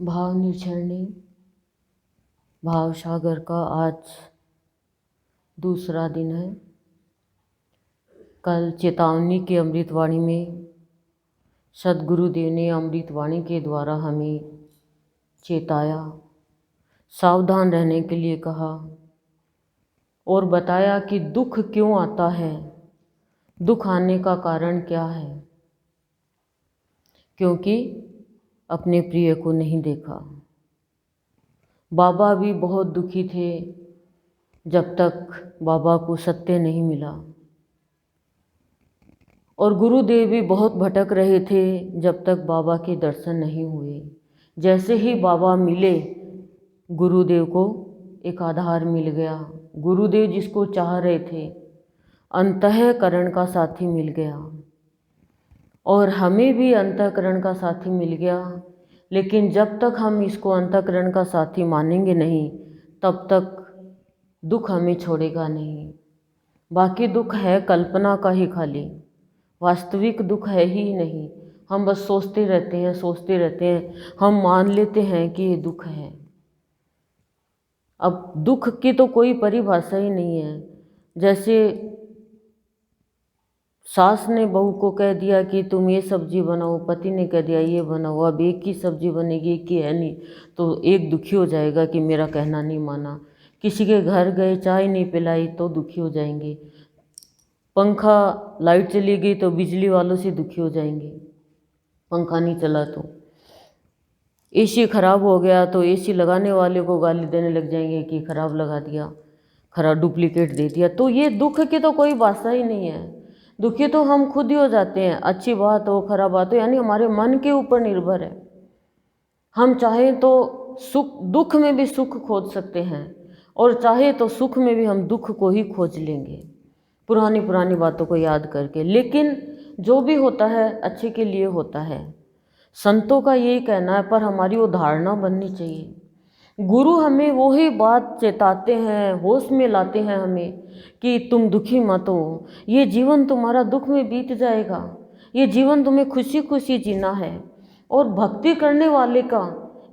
भाव निर्झरणी भाव सागर का आज दूसरा दिन है। कल चेतावनी की अमृतवाणी में सद्गुरुदेव ने अमृतवाणी के द्वारा हमें चेताया, सावधान रहने के लिए कहा और बताया कि दुख क्यों आता है, दुख आने का कारण क्या है। क्योंकि अपने प्रिय को नहीं देखा। बाबा भी बहुत दुखी थे जब तक बाबा को सत्य नहीं मिला, और गुरुदेव भी बहुत भटक रहे थे जब तक बाबा के दर्शन नहीं हुए। जैसे ही बाबा मिले, गुरुदेव को एक आधार मिल गया। गुरुदेव जिसको चाह रहे थे, अंतःकरण का साथी मिल गया, और हमें भी अंतःकरण का साथी मिल गया। लेकिन जब तक हम इसको अंतःकरण का साथी मानेंगे नहीं, तब तक दुख हमें छोड़ेगा नहीं। बाकी दुख है कल्पना का ही खाली, वास्तविक दुख है ही नहीं। हम बस सोचते रहते हैं, हम मान लेते हैं कि ये दुख है। अब दुख की तो कोई परिभाषा ही नहीं है। जैसे सास ने बहू को कह दिया कि तुम ये सब्जी बनाओ, पति ने कह दिया ये बनाओ, अब एक ही सब्जी बनेगी, एक ही है नहीं, तो एक दुखी हो जाएगा कि मेरा कहना नहीं माना। किसी के घर गए, चाय नहीं पिलाई तो दुखी हो जाएंगे। पंखा, लाइट चली गई तो बिजली वालों से दुखी हो जाएंगे, पंखा नहीं चला तो। एसी खराब हो गया तो एसी लगाने वाले को गाली देने लग जाएंगे कि खराब लगा दिया, खराब डुप्लीकेट दे दिया। तो ये दुख की तो कोई भाषा ही नहीं है। दुखी तो हम खुद ही हो जाते हैं, अच्छी बात हो खराब बात हो, यानी हमारे मन के ऊपर निर्भर है। हम चाहें तो दुख में भी सुख खोज सकते हैं, और चाहे तो सुख में भी हम दुख को ही खोज लेंगे, पुरानी बातों को याद करके। लेकिन जो भी होता है अच्छे के लिए होता है, संतों का यही कहना है। पर हमारी वो धारणा बननी चाहिए। गुरु हमें वही बात चेताते हैं, होश में लाते हैं हमें कि तुम दुखी मत हो, ये जीवन तुम्हारा दुख में बीत जाएगा, ये जीवन तुम्हें खुशी खुशी जीना है। और भक्ति करने वाले का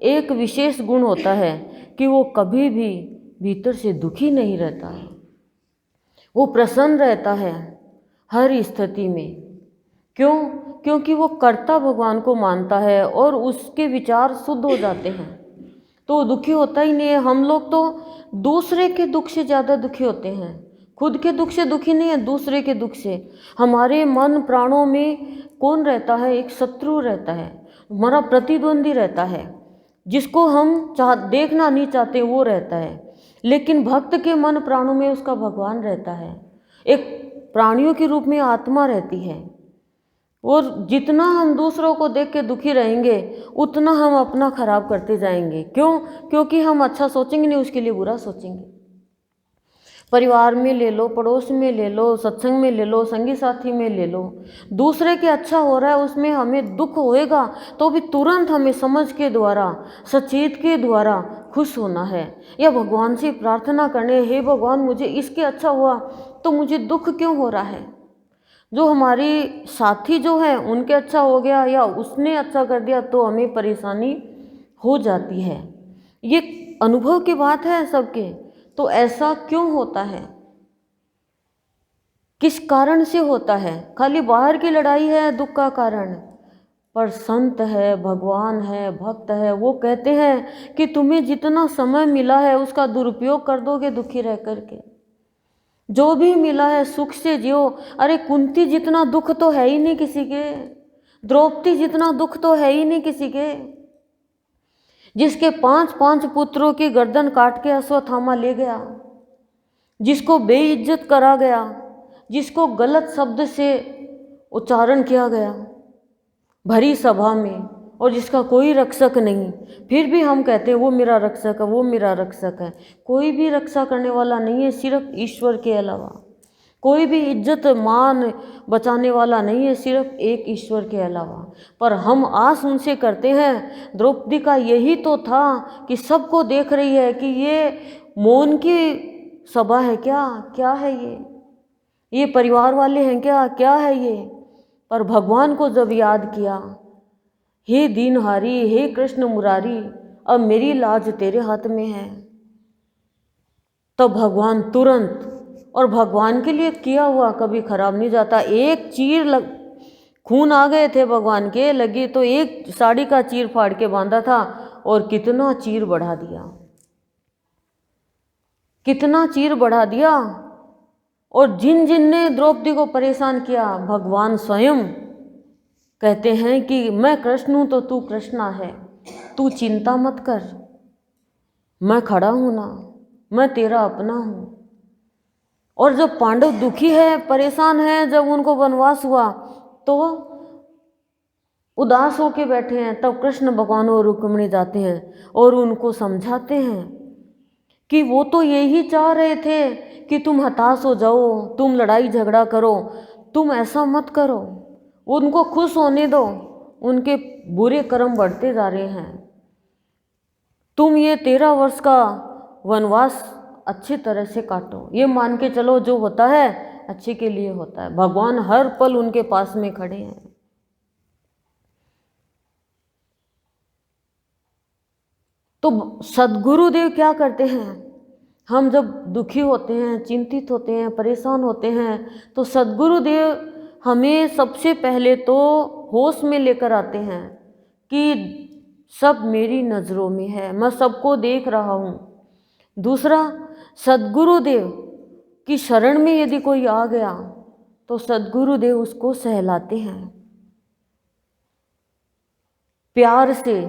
एक विशेष गुण होता है कि वो कभी भी भीतर से दुखी नहीं रहता है, वो प्रसन्न रहता है हर स्थिति में। क्यों? क्योंकि वो कर्ता भगवान को मानता है और उसके विचार शुद्ध हो जाते हैं, तो दुखी होता ही नहीं है। हम लोग तो दूसरे के दुख से ज़्यादा दुखी होते हैं, खुद के दुख से दुखी नहीं है, दूसरे के दुख से। हमारे मन प्राणों में कौन रहता है? एक शत्रु रहता है, हमारा प्रतिद्वंदी रहता है, जिसको हम देखना नहीं चाहते वो रहता है। लेकिन भक्त के मन प्राणों में उसका भगवान रहता है, एक प्राणियों के रूप में आत्मा रहती है। और जितना हम दूसरों को देख के दुखी रहेंगे, उतना हम अपना खराब करते जाएंगे। क्यों? क्योंकि हम अच्छा सोचेंगे नहीं, उसके लिए बुरा सोचेंगे। परिवार में ले लो, पड़ोस में ले लो, सत्संग में ले लो, संगी साथी में ले लो, दूसरे के अच्छा हो रहा है उसमें हमें दुख होएगा, तो भी तुरंत हमें समझ के द्वारा, सचेत के द्वारा खुश होना है, या भगवान से प्रार्थना करने, हे भगवान मुझे इसके अच्छा हुआ तो मुझे दुख क्यों हो रहा है। जो हमारी साथी जो है उनके अच्छा हो गया या उसने अच्छा कर दिया तो हमें परेशानी हो जाती है। ये अनुभव की बात है सबके। तो ऐसा क्यों होता है, किस कारण से होता है? खाली बाहर की लड़ाई है दुख का कारण, पर संत है, भगवान है, भक्त है, वो कहते हैं कि तुम्हें जितना समय मिला है उसका दुरुपयोग कर दोगे दुखी रह करके। जो भी मिला है सुख से जियो। अरे कुंती जितना दुख तो है ही नहीं किसी के, द्रौपदी जितना दुख तो है ही नहीं किसी के। जिसके 5 पुत्रों की गर्दन काट के अश्वत्थामा ले गया, जिसको बेइज्जत करा गया, जिसको गलत शब्द से उच्चारण किया गया भरी सभा में, और जिसका कोई रक्षक नहीं, फिर भी हम कहते हैं वो मेरा रक्षक है, वो मेरा रक्षक है। कोई भी रक्षा करने वाला नहीं है सिर्फ ईश्वर के अलावा। कोई भी इज्जत मान बचाने वाला नहीं है सिर्फ एक ईश्वर के अलावा। पर हम आस उनसे करते हैं। द्रौपदी का यही तो था कि सबको देख रही है कि ये मौन की सभा है क्या, क्या है ये परिवार वाले हैं क्या, क्या है ये। पर भगवान को जब याद किया, हे दीनहारी, हे कृष्ण मुरारी, अब मेरी लाज तेरे हाथ में है। तब भगवान तुरंत, और भगवान के लिए किया हुआ कभी खराब नहीं जाता। एक चीर खून आ गए थे भगवान के लगी तो एक साड़ी का चीर फाड़ के बांधा था, और कितना चीर बढ़ा दिया, कितना चीर बढ़ा दिया। और जिन जिन ने द्रौपदी को परेशान किया, भगवान स्वयं कहते हैं कि मैं कृष्ण हूं तो तू कृष्णा है, तू चिंता मत कर, मैं खड़ा हूं ना, मैं तेरा अपना हूं। और जब पांडव दुखी है, परेशान है, जब उनको वनवास हुआ तो उदास होके बैठे हैं, तब कृष्ण भगवान और रुक्मिणी जाते हैं और उनको समझाते हैं कि वो तो यही चाह रहे थे कि तुम हताश हो जाओ, तुम लड़ाई झगड़ा करो, तुम ऐसा मत करो, उनको खुश होने दो, उनके बुरे कर्म बढ़ते जा रहे हैं। तुम ये 13 वर्ष का वनवास अच्छी तरह से काटो, ये मान के चलो जो होता है अच्छे के लिए होता है। भगवान हर पल उनके पास में खड़े हैं। तो सद्गुरुदेव क्या करते हैं, हम जब दुखी होते हैं, चिंतित होते हैं, परेशान होते हैं, तो सद्गुरुदेव हमें सबसे पहले तो होश में लेकर आते हैं कि सब मेरी नज़रों में है, मैं सबको देख रहा हूँ। दूसरा, सद्गुरुदेव की शरण में यदि कोई आ गया तो सद्गुरुदेव उसको सहलाते हैं, प्यार से,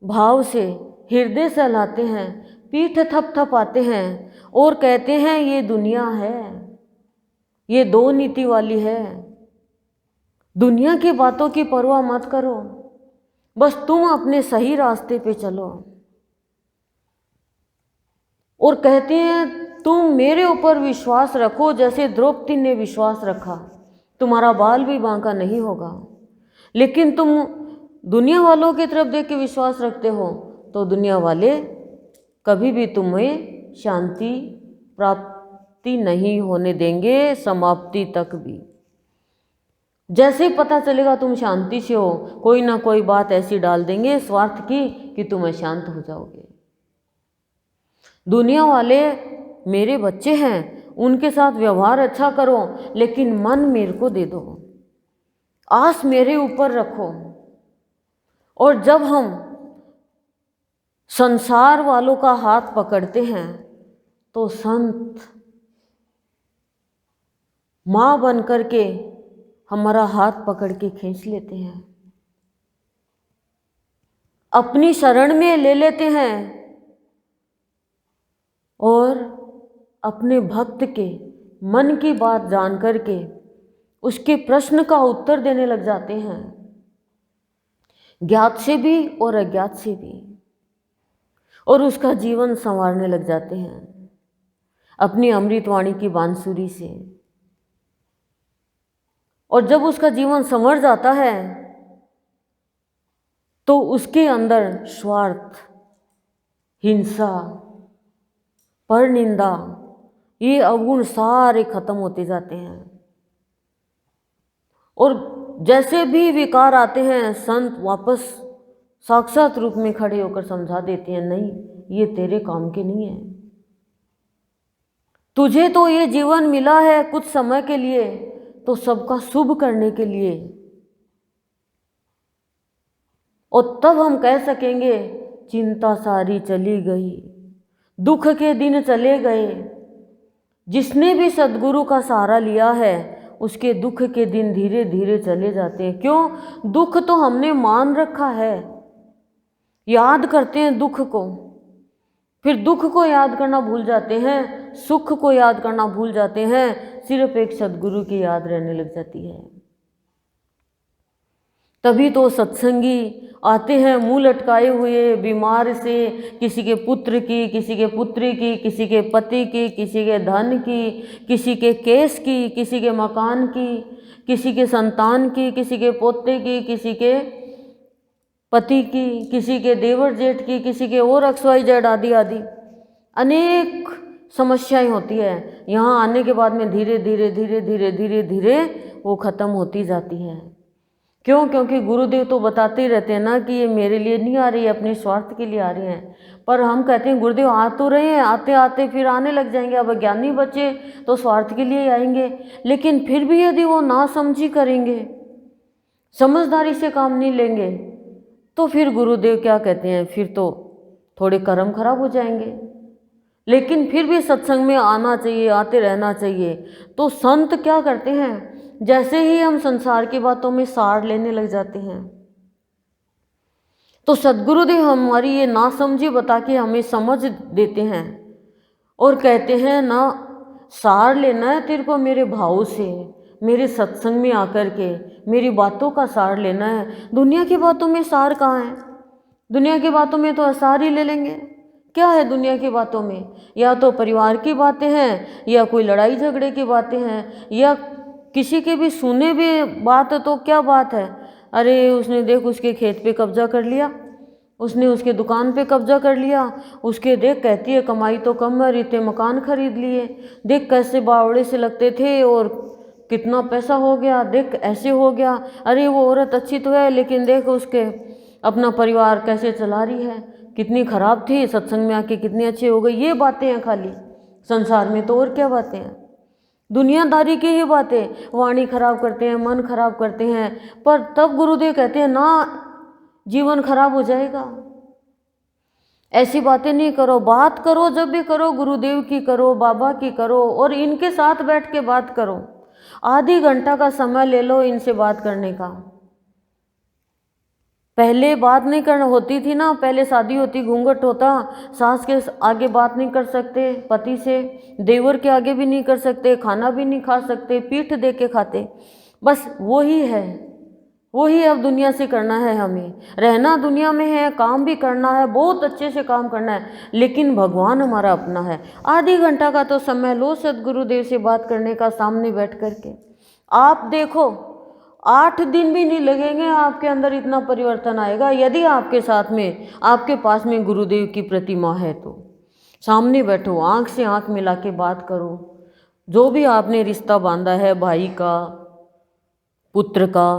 भाव से हृदय सहलाते हैं, पीठ थपथपाते हैं और कहते हैं ये दुनिया है, ये दो नीति वाली है, दुनिया की बातों की परवाह मत करो, बस तुम अपने सही रास्ते पे चलो। और कहते हैं तुम मेरे ऊपर विश्वास रखो, जैसे द्रौपदी ने विश्वास रखा, तुम्हारा बाल भी बांका नहीं होगा। लेकिन तुम दुनिया वालों की तरफ देख के विश्वास रखते हो तो दुनिया वाले कभी भी तुम्हें शांति प्राप्ति नहीं होने देंगे, समाप्ति तक भी। जैसे पता चलेगा तुम शांति से हो, कोई ना कोई बात ऐसी डाल देंगे स्वार्थ की कि तुम शांत हो जाओगे। दुनिया वाले मेरे बच्चे हैं, उनके साथ व्यवहार अच्छा करो, लेकिन मन मेरे को दे दो, आस मेरे ऊपर रखो। और जब हम संसार वालों का हाथ पकड़ते हैं तो संत माँ बन करके हमारा हाथ पकड़ के खींच लेते हैं, अपनी शरण में ले लेते हैं और अपने भक्त के मन की बात जान करके उसके प्रश्न का उत्तर देने लग जाते हैं, ज्ञात से भी और अज्ञात से भी, और उसका जीवन संवारने लग जाते हैं अपनी अमृतवाणी की बांसुरी से। और जब उसका जीवन संवर जाता है तो उसके अंदर स्वार्थ, हिंसा, परनिंदा, ये अवगुण सारे खत्म होते जाते हैं। और जैसे भी विकार आते हैं, संत वापस साक्षात रूप में खड़े होकर समझा देते हैं, नहीं ये तेरे काम के नहीं है, तुझे तो ये जीवन मिला है कुछ समय के लिए, तो सबका शुभ करने के लिए। और तब हम कह सकेंगे चिंता सारी चली गई, दुख के दिन चले गए। जिसने भी सद्गुरु का सहारा लिया है उसके दुख के दिन धीरे धीरे चले जाते हैं। क्यों? दुख तो हमने मान रखा है, याद करते हैं दुख को, फिर दुख को याद करना भूल जाते हैं, सुख को याद करना भूल जाते हैं, सिर्फ एक सद्गुरु की याद रहने लग जाती है। तभी तो सत्संगी आते हैं मुंह लटकाए हुए, बीमार से, किसी के पुत्र की, किसी के पुत्री की, किसी के पति की, किसी के धन की, किसी के केस की, किसी के मकान की, किसी के संतान की, किसी के पोते की, किसी के पति की, किसी के देवर जेठ की, किसी के और XYZ आदि आदि अनेक समस्याएं होती है। यहाँ आने के बाद में धीरे धीरे धीरे धीरे धीरे धीरे वो खत्म होती जाती है। क्यों? क्योंकि गुरुदेव तो बताते ही रहते हैं ना कि ये मेरे लिए नहीं आ रही है, अपने स्वार्थ के लिए आ रहे हैं। पर हम कहते हैं गुरुदेव आ तो रहे हैं, आते आते फिर आने लग जाएंगे। अब ज्ञानी बच्चे तो स्वार्थ के लिए आएंगे, लेकिन फिर भी यदि वो ना समझी करेंगे, समझदारी से काम नहीं लेंगे, तो फिर गुरुदेव क्या कहते हैं, फिर तो थोड़े कर्म खराब हो जाएंगे। लेकिन फिर भी सत्संग में आना चाहिए, आते रहना चाहिए। तो संत क्या करते हैं, जैसे ही हम संसार की बातों में सार लेने लग जाते हैं, तो सद्गुरुदेव हमारी ये नासमझी बता के हमें समझ देते हैं और कहते हैं ना, सार लेना है तेरे को मेरे भाव से, मेरे सत्संग में आकर के मेरी बातों का सार लेना है। दुनिया की बातों में सार कहाँ है? दुनिया की बातों में तो असार ही ले लेंगे। क्या है दुनिया की बातों में? या तो परिवार की बातें हैं, या कोई लड़ाई झगड़े की बातें हैं, या किसी के भी सुने भी बात तो क्या बात है, अरे उसने देख उसके खेत पे कब्जा कर लिया, उसने उसके दुकान पे कब्जा कर लिया, उसके देख कहती है कमाई तो कम है, इतने मकान खरीद लिए, देख कैसे बावड़े से लगते थे और कितना पैसा हो गया, देख ऐसे हो गया, अरे वो औरत अच्छी तो है लेकिन देख उसके अपना परिवार कैसे चला रही है, कितनी खराब थी, सत्संग में आके कितनी अच्छी हो गई। ये बातें हैं खाली संसार में, तो और क्या बातें हैं? दुनियादारी की ही बातें, वाणी खराब करते हैं, मन खराब करते हैं। पर तब गुरुदेव कहते हैं ना, जीवन खराब हो जाएगा, ऐसी बातें नहीं करो। बात करो, जब भी करो गुरुदेव की करो, बाबा की करो, और इनके साथ बैठ के बात करो। आधी घंटा का समय ले लो इनसे बात करने का। पहले बात नहीं करना होती थी ना, पहले शादी होती, घूंघट होता, सास के आगे बात नहीं कर सकते, पति से, देवर के आगे भी नहीं कर सकते, खाना भी नहीं खा सकते, पीठ दे के खाते। बस वही है, वही अब दुनिया से करना है। हमें रहना दुनिया में है, काम भी करना है, बहुत अच्छे से काम करना है, लेकिन भगवान हमारा अपना है। आधी घंटा का तो समय लो सद्गुरुदेव से बात करने का, सामने बैठ करके। आप देखो 8 दिन भी नहीं लगेंगे, आपके अंदर इतना परिवर्तन आएगा, यदि आपके साथ में, आपके पास में गुरुदेव की प्रतिमा है तो। सामने बैठो, आंख से आंख मिला के बात करो। जो भी आपने रिश्ता बांधा है, भाई का, पुत्र का,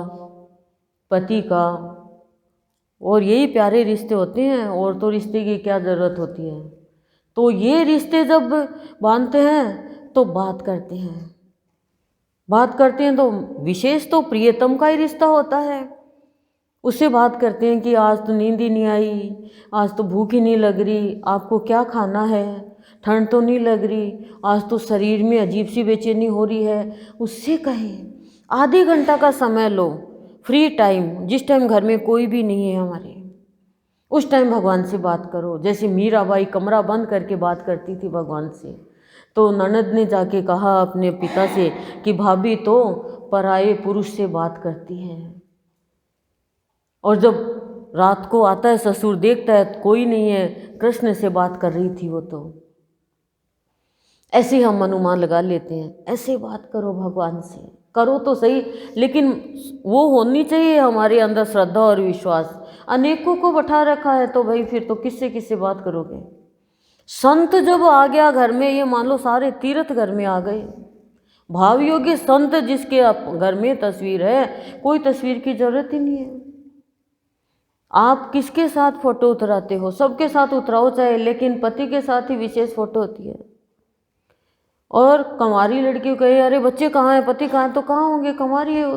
पति का, और यही प्यारे रिश्ते होते हैं, और तो रिश्ते की क्या ज़रूरत होती है। तो ये रिश्ते जब बांधते हैं तो बात करते हैं, बात करते हैं तो विशेष तो प्रियतम का ही रिश्ता होता है। उससे बात करते हैं कि आज तो नींद ही नहीं आई, आज तो भूख ही नहीं लग रही, आपको क्या खाना है, ठंड तो नहीं लग रही, आज तो शरीर में अजीब सी बेचैनी हो रही है। उससे कहें आधे घंटा का समय लो, फ्री टाइम, जिस टाइम घर में कोई भी नहीं है हमारे, उस टाइम भगवान से बात करो। जैसे मीराबाई कमरा बंद करके बात करती थी भगवान से, तो ननद ने जाके कहा अपने पिता से कि भाभी तो पराये पुरुष से बात करती है। और जब रात को आता है ससुर, देखता है कोई नहीं है, कृष्ण से बात कर रही थी वो। तो ऐसे हम अनुमान लगा लेते हैं। ऐसे बात करो भगवान से, करो तो सही, लेकिन वो होनी चाहिए हमारे अंदर श्रद्धा और विश्वास। अनेकों को बैठा रखा है तो भाई फिर तो किससे किससे बात करोगे। संत जब आ गया घर में, ये मान लो सारे तीर्थ घर में आ गए। भाव योग्य संत जिसके घर में तस्वीर है, कोई तस्वीर की जरूरत ही नहीं है। आप किसके साथ फोटो उतराते हो, सबके साथ उतराओ चाहे, लेकिन पति के साथ ही विशेष फोटो होती है। और कंवारी लड़की कहे अरे बच्चे कहाँ हैं, पति कहाँ हैं, तो कहाँ होंगे, कंवारी है वो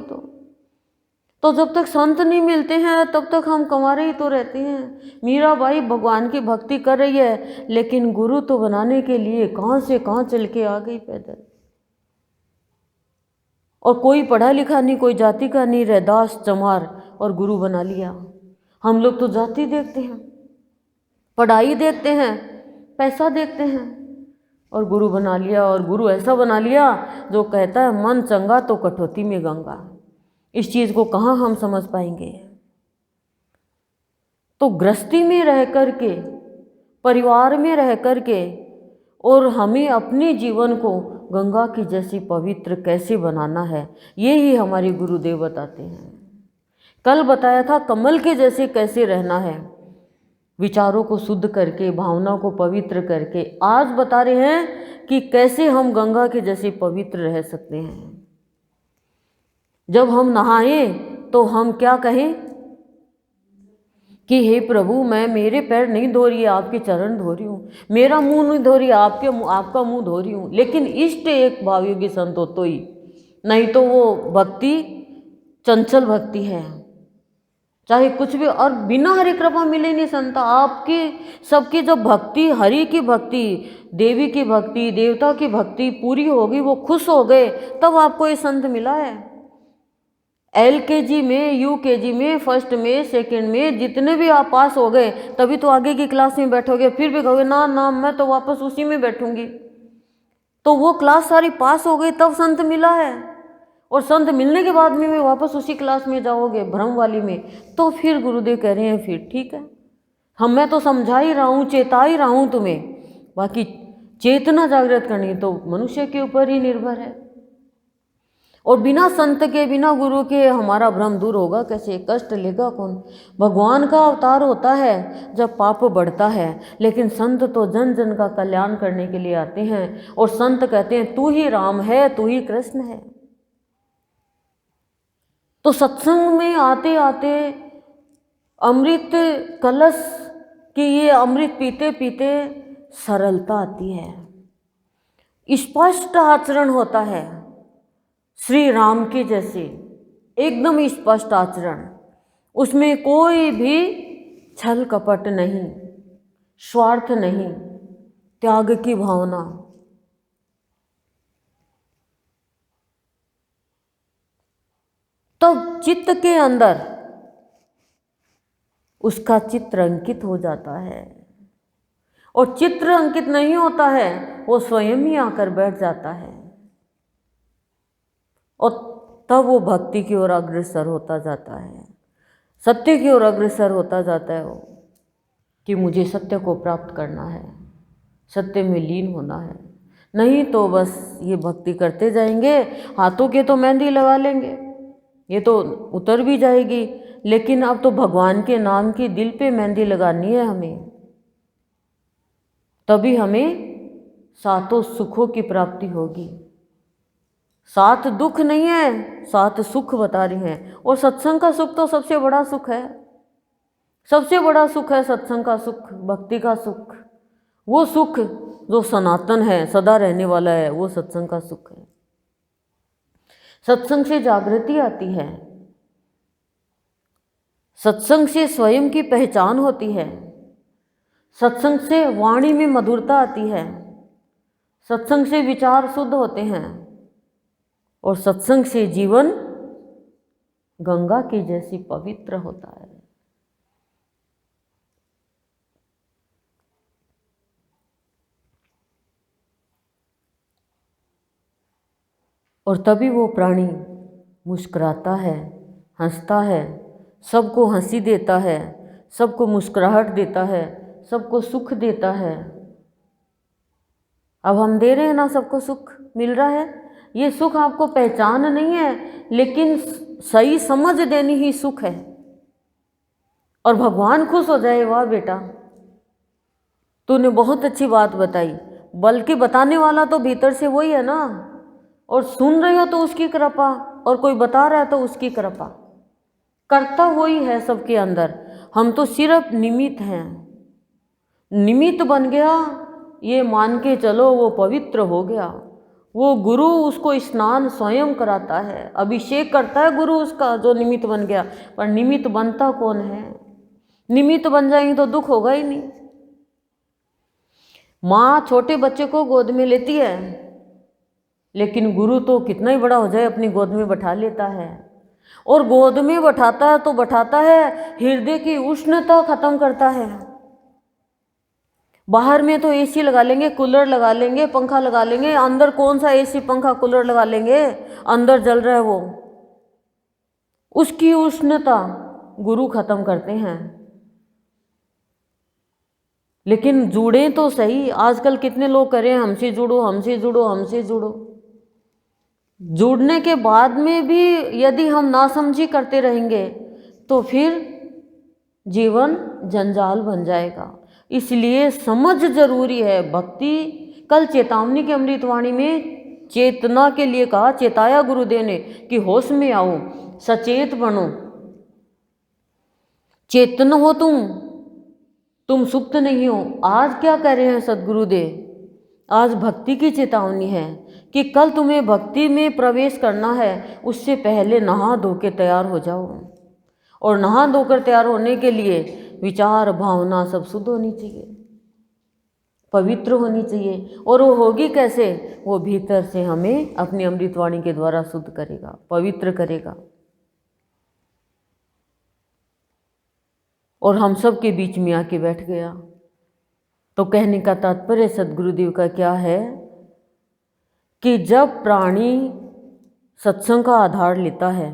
तो जब तक संत नहीं मिलते हैं तब तक हम कंवारे ही तो रहते हैं। मीराबाई भगवान की भक्ति कर रही है, लेकिन गुरु तो बनाने के लिए कहाँ से कहाँ चल के आ गई पैदल। और कोई पढ़ा लिखा नहीं, कोई जाति का नहीं, रैदास चमार, और गुरु बना लिया। हम लोग तो जाति देखते हैं, पढ़ाई देखते हैं, पैसा देखते हैं, और गुरु बना लिया। और गुरु ऐसा बना लिया जो कहता है मन चंगा तो कठौती में गंगा। इस चीज़ को कहाँ हम समझ पाएंगे। तो गृहस्थी में रह कर के, परिवार में रह कर के, और हमें अपने जीवन को गंगा की जैसी पवित्र कैसे बनाना है, ये ही हमारे गुरुदेव बताते हैं। कल बताया था कमल के जैसे कैसे रहना है, विचारों को शुद्ध करके, भावनाओं को पवित्र करके। आज बता रहे हैं कि कैसे हम गंगा के जैसे पवित्र रह सकते हैं। जब हम नहाएं तो हम क्या कहें कि हे प्रभु, मैं मेरे पैर नहीं धो रही है, आपके चरण धो रही हूँ, मेरा मुंह नहीं धो रही है, आपका मुंह धो रही हूँ। लेकिन इष्ट एक भाव योगी संत हो तो ही, नहीं तो वो भक्ति चंचल भक्ति है, चाहे कुछ भी। और बिना हरि कृपा मिले नहीं संत। आपकी सबकी जब भक्ति, हरि की भक्ति, देवी की भक्ति, देवता की भक्ति पूरी होगी, वो खुश हो गए, तब आपको ये संत मिला है। LKG में, UKG में, फर्स्ट में, सेकंड में जितने भी आप पास हो गए, तभी तो आगे की क्लास में बैठोगे। फिर भी कहोगे ना ना मैं तो वापस उसी में बैठूंगी, तो वो क्लास सारी पास हो गई तब संत मिला है। और संत मिलने के बाद में वापस उसी क्लास में जाओगे, भ्रम वाली में, तो फिर गुरुदेव कह रहे हैं फिर ठीक है, मैं तो समझा ही रहा हूँ, चेता ही रहा हूँ तुम्हें, बाकी चेतना जागृत करनी तो मनुष्य के ऊपर ही निर्भर है। और बिना संत के, बिना गुरु के हमारा भ्रम दूर होगा कैसे? कष्ट लेगा कौन? भगवान का अवतार होता है जब पाप बढ़ता है, लेकिन संत तो जन जन का कल्याण करने के लिए आते हैं। और संत कहते हैं तू ही राम है, तू ही कृष्ण है। तो सत्संग में आते आते अमृत कलश की ये अमृत पीते पीते सरलता आती है, स्पष्ट आचरण होता है श्री राम के जैसे, एकदम स्पष्ट आचरण, उसमें कोई भी छल कपट नहीं, स्वार्थ नहीं, त्याग की भावना। तब चित्त के अंदर उसका चित्र अंकित हो जाता है। और चित्र अंकित नहीं होता है, वो स्वयं ही आकर बैठ जाता है, और तब वो भक्ति की ओर अग्रसर होता जाता है, सत्य की ओर अग्रसर होता जाता है। वो कि मुझे सत्य को प्राप्त करना है, सत्य में लीन होना है। नहीं तो बस ये भक्ति करते जाएंगे, हाथों के तो मेहंदी लगा लेंगे, ये तो उतर भी जाएगी, लेकिन अब तो भगवान के नाम की दिल पे मेहंदी लगानी है हमें, तभी हमें सातों सुखों की प्राप्ति होगी। 7 दुख नहीं है, 7 सुख बता रही हैं। और सत्संग का सुख तो सबसे बड़ा सुख है, सबसे बड़ा सुख है सत्संग का सुख, भक्ति का सुख। वो सुख जो सनातन है, सदा रहने वाला है, वो सत्संग का सुख है। सत्संग से जागृति आती है, सत्संग से स्वयं की पहचान होती है, सत्संग से वाणी में मधुरता आती है, सत्संग से विचार शुद्ध होते हैं, और सत्संग से जीवन गंगा की जैसी पवित्र होता है। और तभी वो प्राणी मुस्कुराता है, हंसता है, सबको हंसी देता है, सबको मुस्कुराहट देता है, सबको सुख देता है। अब हम दे रहे हैं ना, सबको सुख मिल रहा है। ये सुख आपको पहचान नहीं है, लेकिन सही समझ देनी ही सुख है। और भगवान खुश हो जाए, वाह बेटा तूने बहुत अच्छी बात बताई, बल्कि बताने वाला तो भीतर से वही है ना, और सुन रहे हो तो उसकी कृपा, और कोई बता रहा है तो उसकी कृपा, करता वही है सबके अंदर। हम तो सिर्फ निमित्त हैं, निमित्त बन गया, ये मान के चलो वो पवित्र हो गया। वो गुरु उसको स्नान स्वयं कराता है, अभिषेक करता है गुरु उसका, जो निमित्त बन गया। पर निमित्त बनता कौन है? निमित्त बन जाएंगे तो दुख होगा ही नहीं। माँ छोटे बच्चे को गोद में लेती है, लेकिन गुरु तो कितना ही बड़ा हो जाए अपनी गोद में बैठा लेता है। और गोद में बैठाता है तो बैठाता है, हृदय की उष्णता खत्म करता है। बाहर में तो एसी लगा लेंगे, कूलर लगा लेंगे, पंखा लगा लेंगे, अंदर कौन सा एसी पंखा कूलर लगा लेंगे? अंदर जल रहा है वो, उसकी उष्णता गुरु खत्म करते हैं। लेकिन जुड़े तो सही। आजकल कितने लोग करें हमसे जुड़ो, हमसे जुड़ो, हमसे जुड़ो। जुड़ने के बाद में भी यदि हम नासमझी करते रहेंगे तो फिर जीवन जंजाल बन जाएगा। इसलिए समझ जरूरी है। भक्ति, कल चेतावनी की अमृतवाणी में चेतना के लिए कहा, चेताया गुरुदेव ने कि होश में आओ, सचेत बनो, चेतन हो तुम सुप्त नहीं हो। आज क्या कर रहे हैं सद्गुरुदेव? आज भक्ति की चेतावनी है कि कल तुम्हें भक्ति में प्रवेश करना है, उससे पहले नहा धो के तैयार हो जाओ। और नहा धोकर तैयार होने के लिए विचार भावना सब शुद्ध होनी चाहिए, पवित्र होनी चाहिए। और वो होगी कैसे? वो भीतर से हमें अपनी अमृतवाणी के द्वारा शुद्ध करेगा, पवित्र करेगा। और हम सब के बीच में आके बैठ गया। तो कहने का तात्पर्य सद्गुरुदेव का क्या है कि जब प्राणी सत्संग का आधार लेता है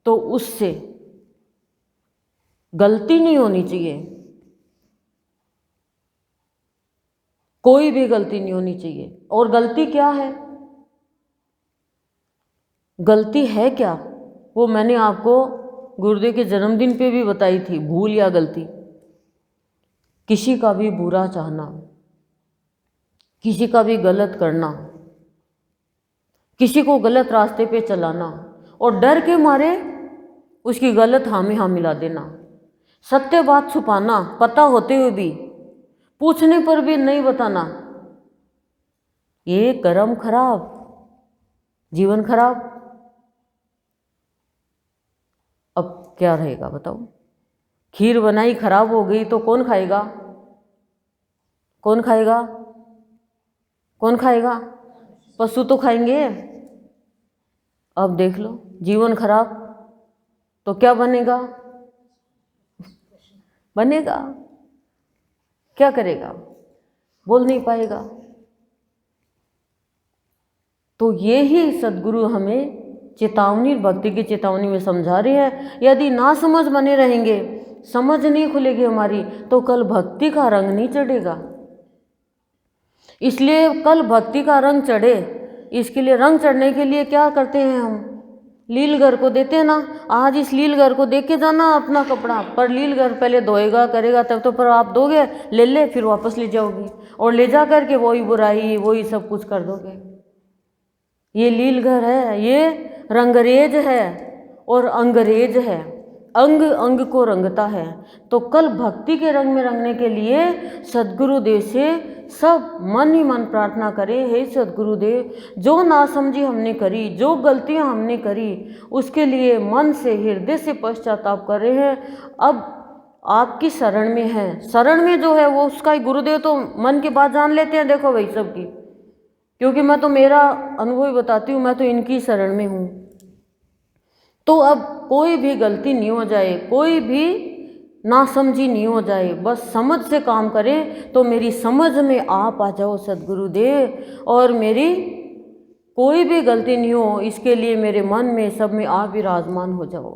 तो उससे गलती नहीं होनी चाहिए, कोई भी गलती नहीं होनी चाहिए। और गलती क्या है, गलती है क्या, वो मैंने आपको गुरुदेव के जन्मदिन पे भी बताई थी। भूल या गलती, किसी का भी बुरा चाहना, किसी का भी गलत करना, किसी को गलत रास्ते पे चलाना और डर के मारे उसकी गलत हाँ में हाँ मिला देना, सत्य बात छुपाना, पता होते हुए भी पूछने पर भी नहीं बताना, ये कर्म खराब, जीवन खराब। अब क्या रहेगा बताओ? खीर बनाई खराब हो गई तो कौन खाएगा? कौन खाएगा? कौन खाएगा? पशु तो खाएंगे। अब देख लो, जीवन खराब तो क्या बनेगा? बनेगा, क्या करेगा? बोल नहीं पाएगा। तो ये ही सद्गुरु हमें चेतावनी, भक्ति की चेतावनी में समझा रही है। यदि ना समझ बने रहेंगे, समझ नहीं खुलेगी हमारी, तो कल भक्ति का रंग नहीं चढ़ेगा। इसलिए कल भक्ति का रंग चढ़े, इसके लिए रंग चढ़ने के लिए क्या करते हैं हम? लीलगर को देते हैं ना। आज इस लीलगर को दे के जाना अपना कपड़ा, पर लीलगर पहले धोएगा करेगा तब तो पर आप दोगे, ले फिर वापस ले जाओगे और ले जा करके वही बुराई वही सब कुछ कर दोगे। ये लीलगर है, ये रंगरेज है और अंग्रेज है, अंग अंग को रंगता है। तो कल भक्ति के रंग में रंगने के लिए सद्गुरुदेव से सब मन ही मन प्रार्थना करें, हे सद्गुरुदेव, जो नासमझी हमने करी, जो गलतियां हमने करी, उसके लिए मन से हृदय से पश्चाताप कर रहे हैं। अब आपकी शरण में है, शरण में जो है वो उसका ही गुरुदेव तो मन की बात जान लेते हैं। देखो भाई सबकी, क्योंकि मैं तो मेरा अनुभव ही बताती हूँ, मैं तो इनकी शरण में हूँ। तो अब कोई भी गलती नहीं हो जाए, कोई भी नासमझी नहीं हो जाए, बस समझ से काम करें। तो मेरी समझ में आप आ जाओ सद्गुरुदेव, और मेरी कोई भी गलती नहीं हो, इसके लिए मेरे मन में सब में आप विराजमान हो जाओ,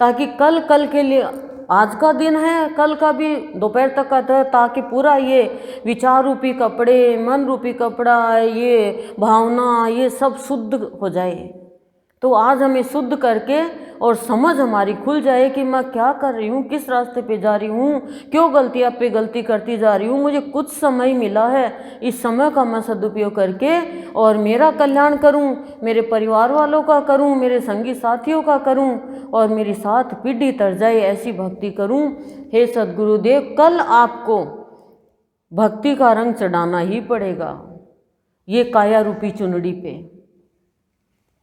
ताकि कल के लिए, आज का दिन है, कल का भी दोपहर तक का था, ताकि पूरा ये विचार रूपी कपड़े, मन रूपी कपड़ा, ये भावना, ये सब शुद्ध हो जाए। तो आज हमें शुद्ध करके और समझ हमारी खुल जाए कि मैं क्या कर रही हूँ, किस रास्ते पे जा रही हूँ, क्यों गलतियाँ पे गलती करती जा रही हूँ। मुझे कुछ समय मिला है, इस समय का मैं सदुपयोग करके और मेरा कल्याण करूँ, मेरे परिवार वालों का करूँ, मेरे संगी साथियों का करूँ और मेरी 7 पीढ़ी तर जाए ऐसी भक्ति करूँ। हे सद्गुरुदेव, कल आपको भक्ति का रंग चढ़ाना ही पड़ेगा ये काया रूपी चुनड़ी पे,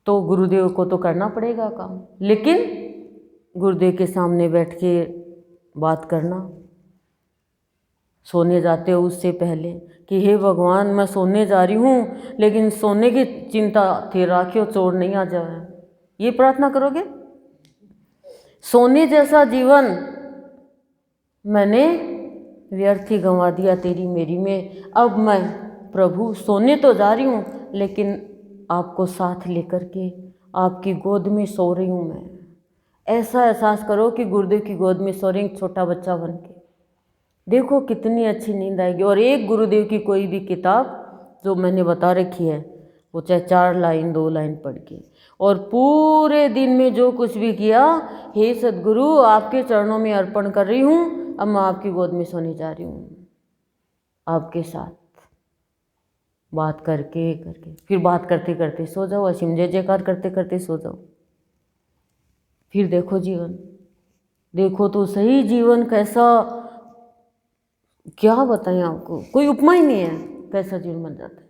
तो गुरुदेव को तो करना पड़ेगा काम। लेकिन गुरुदेव के सामने बैठ के बात करना, सोने जाते हो उससे पहले कि हे भगवान, मैं सोने जा रही हूँ, लेकिन सोने की चिंता थी, राखियो चोर नहीं आ जाए, ये प्रार्थना करोगे। सोने जैसा जीवन मैंने व्यर्थ ही गंवा दिया तेरी मेरी में। अब मैं प्रभु सोने तो जा रही हूँ, लेकिन आपको साथ लेकर के आपकी गोद में सो रही हूँ मैं। ऐसा एहसास करो कि गुरुदेव की गोद में सो रही, छोटा बच्चा बन के। देखो कितनी अच्छी नींद आएगी। और एक गुरुदेव की कोई भी किताब जो मैंने बता रखी है, वो चाहे 4 लाइन 2 लाइन पढ़ के, और पूरे दिन में जो कुछ भी किया, हे सद्गुरु आपके चरणों में अर्पण कर रही हूँ, अब मैं आपकी गोद में सोने जा रही हूँ, आपके साथ बात करके फिर बात करते करते सो जाओ, असीम जय जयकार करते करते सो जाओ। फिर देखो जीवन देखो तो सही जीवन कैसा, क्या बताएं आपको, कोई उपमा ही नहीं है कैसा जीवन बन जाता है,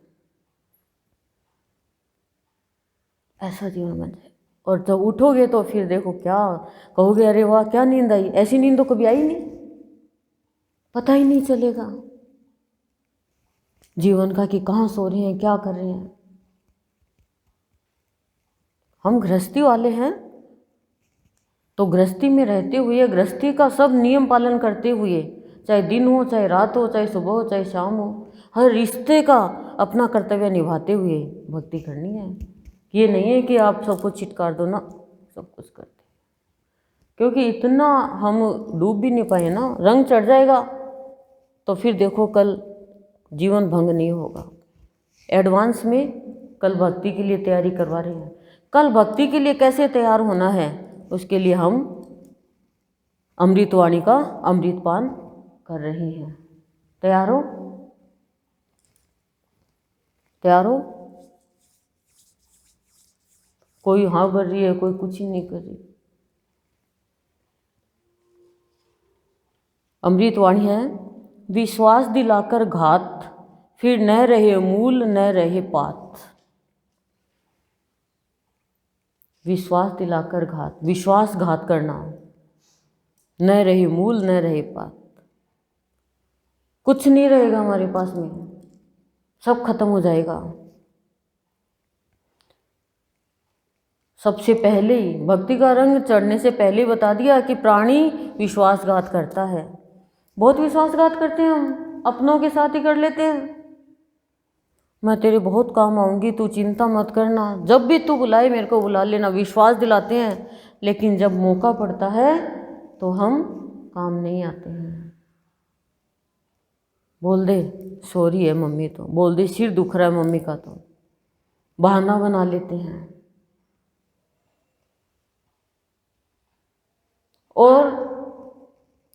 ऐसा जीवन बन जाए। और जब उठोगे तो फिर देखो क्या कहोगे, अरे वाह क्या नींद आई, ऐसी नींद तो कभी आई नहीं, पता ही नहीं चलेगा जीवन का कि कहाँ सो रहे हैं क्या कर रहे हैं। हम गृहस्थी वाले हैं तो गृहस्थी में रहते हुए, गृहस्थी का सब नियम पालन करते हुए, चाहे दिन हो चाहे रात हो चाहे सुबह हो चाहे शाम हो, हर रिश्ते का अपना कर्तव्य निभाते हुए भक्ति करनी है। ये नहीं है कि आप सब कुछ छिटकार दो ना, सब कुछ करते, क्योंकि इतना हम डूब भी नहीं पाए ना, रंग चढ़ जाएगा तो फिर देखो कल जीवन भंग नहीं होगा। एडवांस में कल भक्ति के लिए तैयारी करवा रहे हैं। कल भक्ति के लिए कैसे तैयार होना है, उसके लिए हम अमृतवाणी का अमृतपान कर रहे हैं। तैयार हो? तैयार हो? कोई हाँ भर रही है, कोई कुछ ही नहीं कर रही। अमृतवाणी है, विश्वास दिलाकर घात, फिर न रहे मूल न रहे पात। विश्वास दिलाकर घात, विश्वासघात करना, न रहे मूल न रहे पात, कुछ नहीं रहेगा हमारे पास में, सब खत्म हो जाएगा। सबसे पहले ही भक्ति का रंग चढ़ने से पहले बता दिया कि प्राणी विश्वासघात करता है। बहुत विश्वासघात करते हैं हम, अपनों के साथ ही कर लेते हैं। मैं तेरे बहुत काम आऊँगी, तू चिंता मत करना, जब भी तू बुलाए मेरे को बुला लेना, विश्वास दिलाते हैं। लेकिन जब मौका पड़ता है तो हम काम नहीं आते हैं। बोल दे सॉरी है मम्मी, तो बोल दे सिर दुख रहा है मम्मी का, तो बहाना बना लेते हैं। और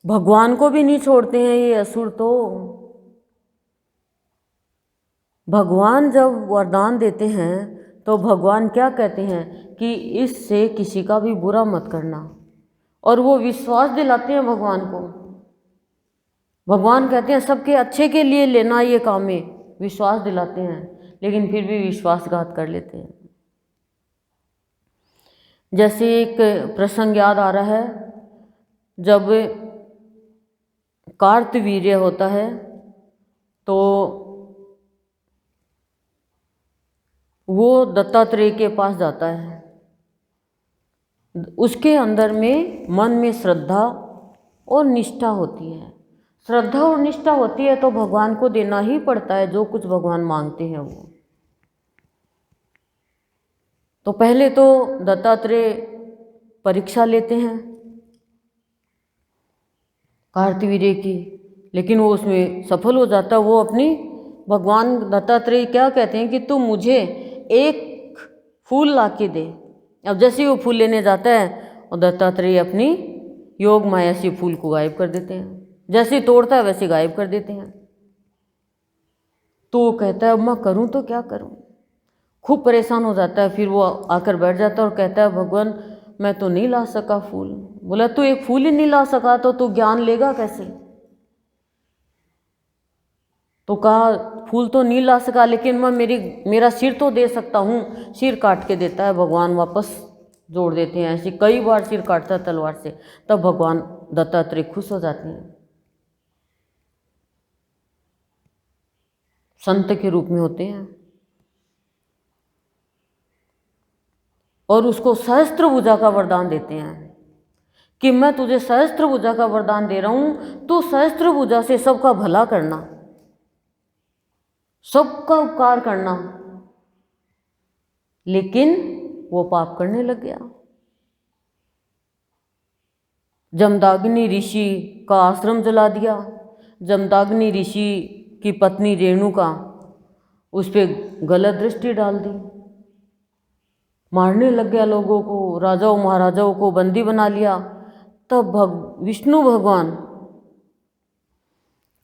भगवान को भी नहीं छोड़ते हैं ये असुर। तो भगवान जब वरदान देते हैं तो भगवान क्या कहते हैं कि इससे किसी का भी बुरा मत करना, और वो विश्वास दिलाते हैं भगवान को। भगवान कहते हैं सबके अच्छे के लिए लेना ये काम है, विश्वास दिलाते हैं, लेकिन फिर भी विश्वासघात कर लेते हैं। जैसे एक प्रसंग याद आ रहा है, जब कार्तवीर्य होता है तो वो दत्तात्रेय के पास जाता है। उसके अंदर में मन में श्रद्धा और निष्ठा होती है। श्रद्धा और निष्ठा होती है तो भगवान को देना ही पड़ता है जो कुछ भगवान मांगते हैं वो। तो पहले तो दत्तात्रेय परीक्षा लेते हैं कार्तवीर्य की, लेकिन वो उसमें सफल हो जाता है। वो अपनी भगवान दत्तात्रेय क्या कहते हैं कि तू मुझे एक फूल ला के दे। अब जैसे ही वो फूल लेने जाता है और दत्तात्रेय अपनी योग माया से फूल को गायब कर देते हैं, जैसे ही तोड़ता है वैसे गायब कर देते हैं। तो वो कहता है अब मैं करूँ तो क्या करूँ, खूब परेशान हो जाता है। फिर वो आकर बैठ जाता है और कहता है भगवान मैं तो नहीं ला सका फूल। बोला तू एक फूल ही नहीं ला सका तो तू ज्ञान लेगा कैसे। तो कहा फूल तो नहीं ला सका, लेकिन मैं मेरा सिर तो दे सकता हूँ। सिर काट के देता है भगवान, वापस जोड़ देते हैं। ऐसे कई बार सिर काटता है तलवार से, तब भगवान दत्तात्रेय खुश हो जाते हैं। संत के रूप में होते हैं और उसको सहस्त्र भुजा का वरदान देते हैं कि मैं तुझे सहस्त्र भुजा का वरदान दे रहा हूँ, तू सहस्त्र भुजा से सबका भला करना, सबका उपकार करना। लेकिन वो पाप करने लग गया। जमदाग्नि ऋषि का आश्रम जला दिया। जमदाग्नि ऋषि की पत्नी रेणुका उस पर गलत दृष्टि डाल दी, मारने लग गया लोगों को, राजाओं महाराजाओं को बंदी बना लिया। तब विष्णु भगवान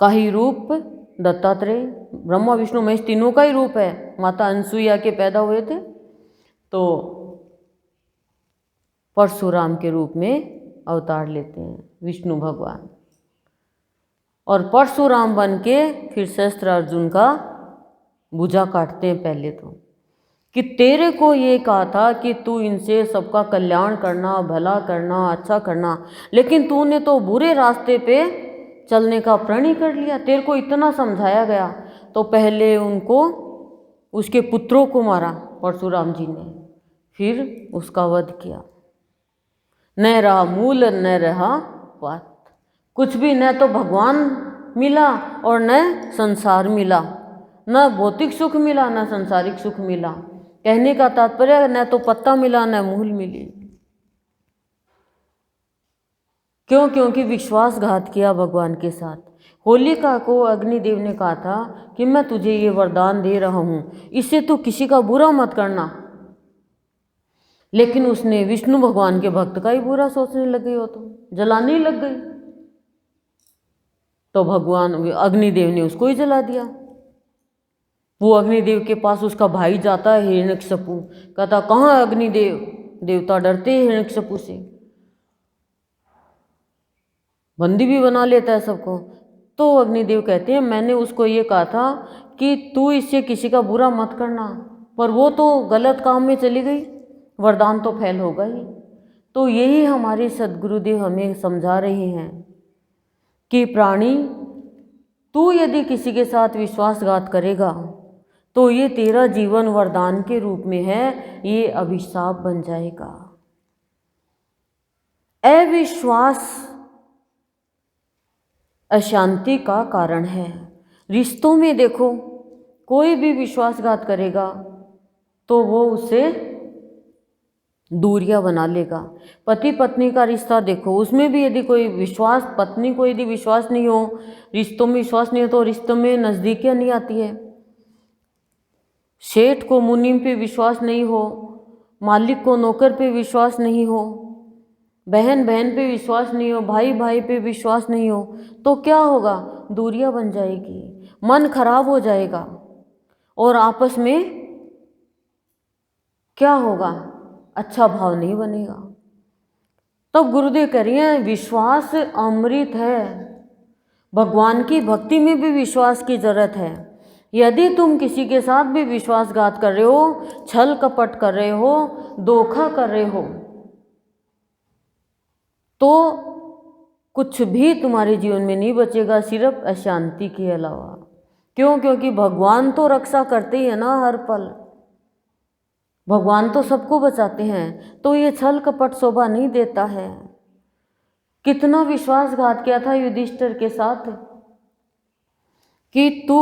का ही रूप दत्तात्रेय, ब्रह्मा विष्णु महेश तीनों का ही रूप है, माता अनसुईया के पैदा हुए थे, तो परशुराम के रूप में अवतार लेते हैं विष्णु भगवान, और परशुराम बन के फिर शस्त्र अर्जुन का भुजा काटते हैं पहले तो, कि तेरे को ये कहा था कि तू इनसे सबका कल्याण करना, भला करना, अच्छा करना, लेकिन तूने तो बुरे रास्ते पे चलने का प्रण ही कर लिया। तेरे को इतना समझाया गया तो पहले उनको, उसके पुत्रों को मारा परशुराम जी ने, फिर उसका वध किया। न रहा मूल न रहा पात, कुछ भी, न तो भगवान मिला और न संसार मिला, न भौतिक सुख मिला न सांसारिक सुख मिला। कहने का तात्पर्य न तो पत्ता मिला न मूल मिली। क्यों? क्योंकि विश्वासघात किया भगवान के साथ। होलिका को अग्निदेव ने कहा था कि मैं तुझे ये वरदान दे रहा हूँ, इससे तू किसी का बुरा मत करना, लेकिन उसने विष्णु भगवान के भक्त का ही बुरा सोचने लग गई, हो तो जलाने ही लग गई, तो भगवान अग्निदेव ने उसको ही जला दिया। वो अग्निदेव के पास उसका भाई जाता है हिरण्यकशिपु, कहता कहाँ है अग्निदेव? देवता डरते हैं हिरण्यकशिपु से, बंदी भी बना लेता है सबको। तो अग्निदेव कहते हैं मैंने उसको ये कहा था कि तू इससे किसी का बुरा मत करना, पर वो तो गलत काम में चली गई, वरदान तो फैल होगा ही। तो यही हमारे सद्गुरुदेव हमें समझा रहे हैं कि प्राणी, तू यदि किसी के साथ विश्वासघात करेगा तो ये तेरा जीवन वरदान के रूप में है, ये अभिशाप बन जाएगा। अविश्वास अशांति का कारण है। रिश्तों में देखो, कोई भी विश्वासघात करेगा तो वो उससे दूरियां बना लेगा। पति पत्नी का रिश्ता देखो, उसमें भी यदि कोई विश्वास, पत्नी को यदि विश्वास नहीं हो, रिश्तों में विश्वास नहीं हो, तो रिश्तों में नज़दीकियाँ नहीं आती है। सेठ को मुनीम पे विश्वास नहीं हो, मालिक को नौकर पे विश्वास नहीं हो, बहन बहन पे विश्वास नहीं हो, भाई भाई पे विश्वास नहीं हो, तो क्या होगा? दूरियां बन जाएगी, मन खराब हो जाएगा, और आपस में क्या होगा? अच्छा भाव नहीं बनेगा। तो गुरुदेव कह रही हैं विश्वास अमृत है। भगवान की भक्ति में भी विश्वास की जरूरत है। यदि तुम किसी के साथ भी विश्वासघात कर रहे हो, छल कपट कर रहे हो, धोखा कर रहे हो, तो कुछ भी तुम्हारे जीवन में नहीं बचेगा, सिर्फ अशांति के अलावा। क्यों? क्योंकि भगवान तो रक्षा करते ही है ना, हर पल भगवान तो सबको बचाते हैं, तो ये छल कपट शोभा नहीं देता है। कितना विश्वासघात किया था युधिष्ठिर के साथ कि तू,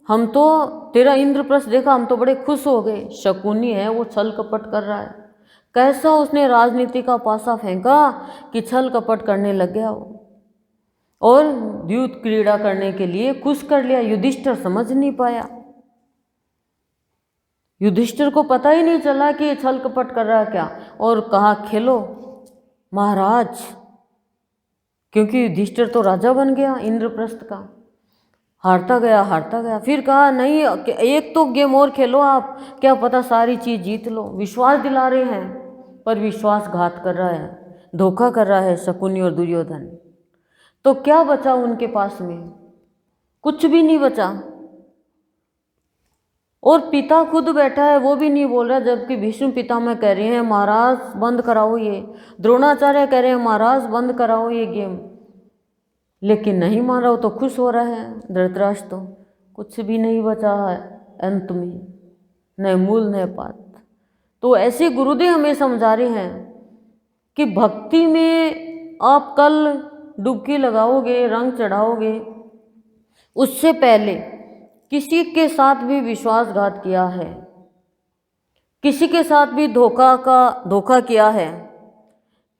हम तो तेरा इंद्रप्रस्थ देखा, हम तो बड़े खुश हो गए, शकुनी है वो, छल कपट कर रहा है। कैसा उसने राजनीति का पासा फेंका कि छल कपट करने लग गया वो, और युद्ध क्रीड़ा करने के लिए खुश कर लिया। युधिष्ठिर समझ नहीं पाया, युधिष्ठिर को पता ही नहीं चला कि ये छल कपट कर रहा है क्या, और कहा खेलो महाराज, क्योंकि युधिष्ठिर तो राजा बन गया इंद्रप्रस्थ का। हारता गया हारता गया, फिर कहा नहीं, एक तो गेम और खेलो आप, क्या पता सारी चीज़ जीत लो। विश्वास दिला रहे हैं पर विश्वासघात कर रहा है, धोखा कर रहा है शकुनी और दुर्योधन। तो क्या बचा उनके पास में? कुछ भी नहीं बचा। और पिता खुद बैठा है, वो भी नहीं बोल रहा, जबकि भीष्म पितामह कह रहे हैं महाराज बंद कराओ ये, द्रोणाचार्य कह रहे हैं महाराज बंद कराओ ये गेम, लेकिन नहीं मान रहा हो, तो खुश हो रहा है धृतराष्ट्र। तो कुछ भी नहीं बचा है अंत में, न मूल न पात। तो ऐसे गुरुदेव हमें समझा रहे हैं कि भक्ति में आप कल डुबकी लगाओगे, रंग चढ़ाओगे, उससे पहले किसी के साथ भी विश्वासघात किया है, किसी के साथ भी धोखा किया है,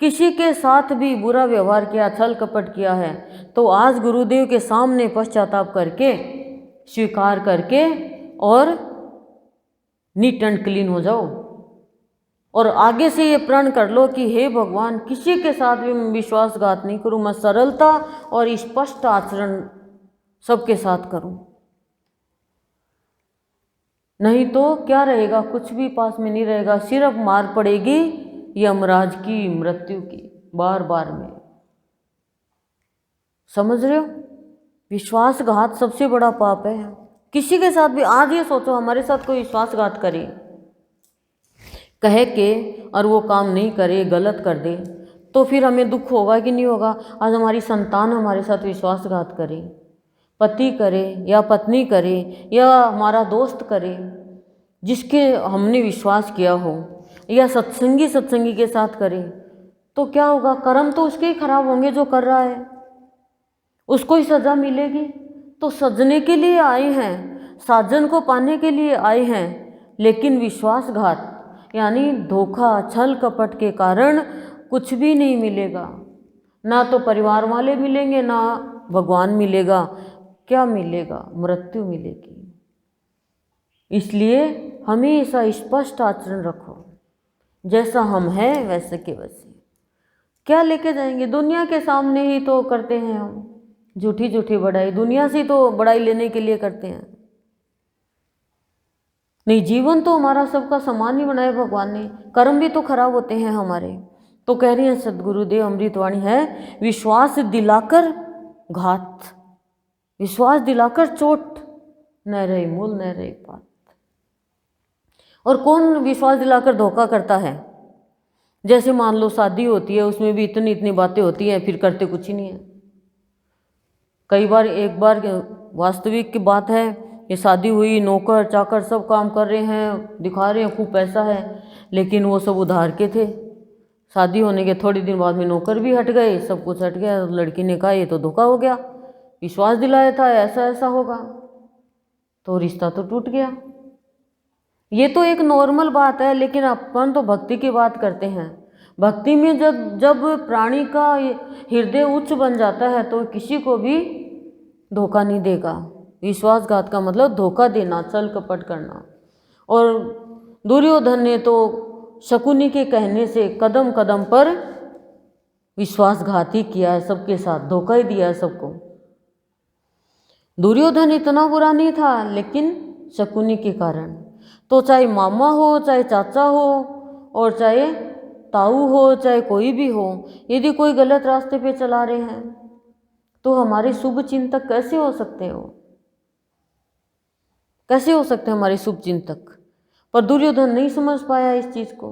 किसी के साथ भी बुरा व्यवहार किया, छल कपट किया है, तो आज गुरुदेव के सामने पश्चाताप करके, स्वीकार करके और नीट एंड क्लीन हो जाओ, और आगे से ये प्रण कर लो कि हे भगवान, किसी के साथ भी मैं विश्वासघात नहीं करूं, मैं सरलता और स्पष्ट आचरण सबके साथ करूं। नहीं तो क्या रहेगा? कुछ भी पास में नहीं रहेगा, सिर्फ मार पड़ेगी यमराज की, मृत्यु की। बार बार में। समझ रहे हो? विश्वासघात सबसे बड़ा पाप है। किसी के साथ भी आज ये सोचो, हमारे साथ कोई विश्वासघात करे, कह के और वो काम नहीं करे, गलत कर दे, तो फिर हमें दुख होगा कि नहीं होगा? आज हमारी संतान हमारे साथ विश्वासघात करे, पति करे या पत्नी करे या हमारा दोस्त करे जिसके हमने विश्वास किया हो, या सत्संगी के साथ करे, तो क्या होगा? कर्म तो उसके ही खराब होंगे जो कर रहा है, उसको ही सजा मिलेगी। तो सजने के लिए आए हैं, साजन को पाने के लिए आए हैं, लेकिन विश्वासघात यानी धोखा, छल कपट के कारण कुछ भी नहीं मिलेगा। ना तो परिवार वाले मिलेंगे, ना भगवान मिलेगा। क्या मिलेगा? मृत्यु मिलेगी। इसलिए हमेशा स्पष्ट आचरण रखो, जैसा हम हैं वैसे के वैसे। क्या लेके जाएंगे? दुनिया के सामने ही तो करते हैं हम झूठी बड़ाई, दुनिया से तो बड़ाई लेने के लिए करते हैं। नहीं, जीवन तो हमारा सबका समान ही बनाया भगवान ने, कर्म भी तो खराब होते हैं हमारे। तो कह रही हैं सदगुरुदेव, अमृतवाणी है, विश्वास दिलाकर घात, विश्वास दिलाकर चोट, न रही मूल न रही बात। और कौन विश्वास दिलाकर धोखा करता है? जैसे मान लो शादी होती है, उसमें भी इतनी बातें होती हैं, फिर करते कुछ ही नहीं है। कई बार, एक बार वास्तविक की बात है, ये शादी हुई, नौकर चाकर सब काम कर रहे हैं, दिखा रहे हैं खूब पैसा है, लेकिन वो सब उधार के थे। शादी होने के थोड़ी दिन बाद में नौकर भी हट गए, सब कुछ हट गया। लड़की ने कहा ये तो धोखा हो गया, विश्वास दिलाया था ऐसा ऐसा होगा, तो रिश्ता तो टूट गया। ये तो एक नॉर्मल बात है, लेकिन अपन तो भक्ति की बात करते हैं। भक्ति में जब प्राणी का हृदय उच्च बन जाता है तो किसी को भी धोखा नहीं देगा। विश्वासघात का मतलब धोखा देना, छल कपट करना। और दुर्योधन ने तो शकुनी के कहने से कदम कदम पर विश्वासघात ही किया है, सबके साथ धोखा ही दिया है सबको। दुर्योधन इतना बुरा नहीं था, लेकिन शकुनी के कारण। तो चाहे मामा हो, चाहे चाचा हो, और चाहे ताऊ हो, चाहे कोई भी हो, यदि कोई गलत रास्ते पे चला रहे हैं तो हमारे शुभ चिंतक कैसे हो सकते हो? कैसे हो सकते हैं हमारे शुभ चिंतक? पर दुर्योधन नहीं समझ पाया इस चीज को,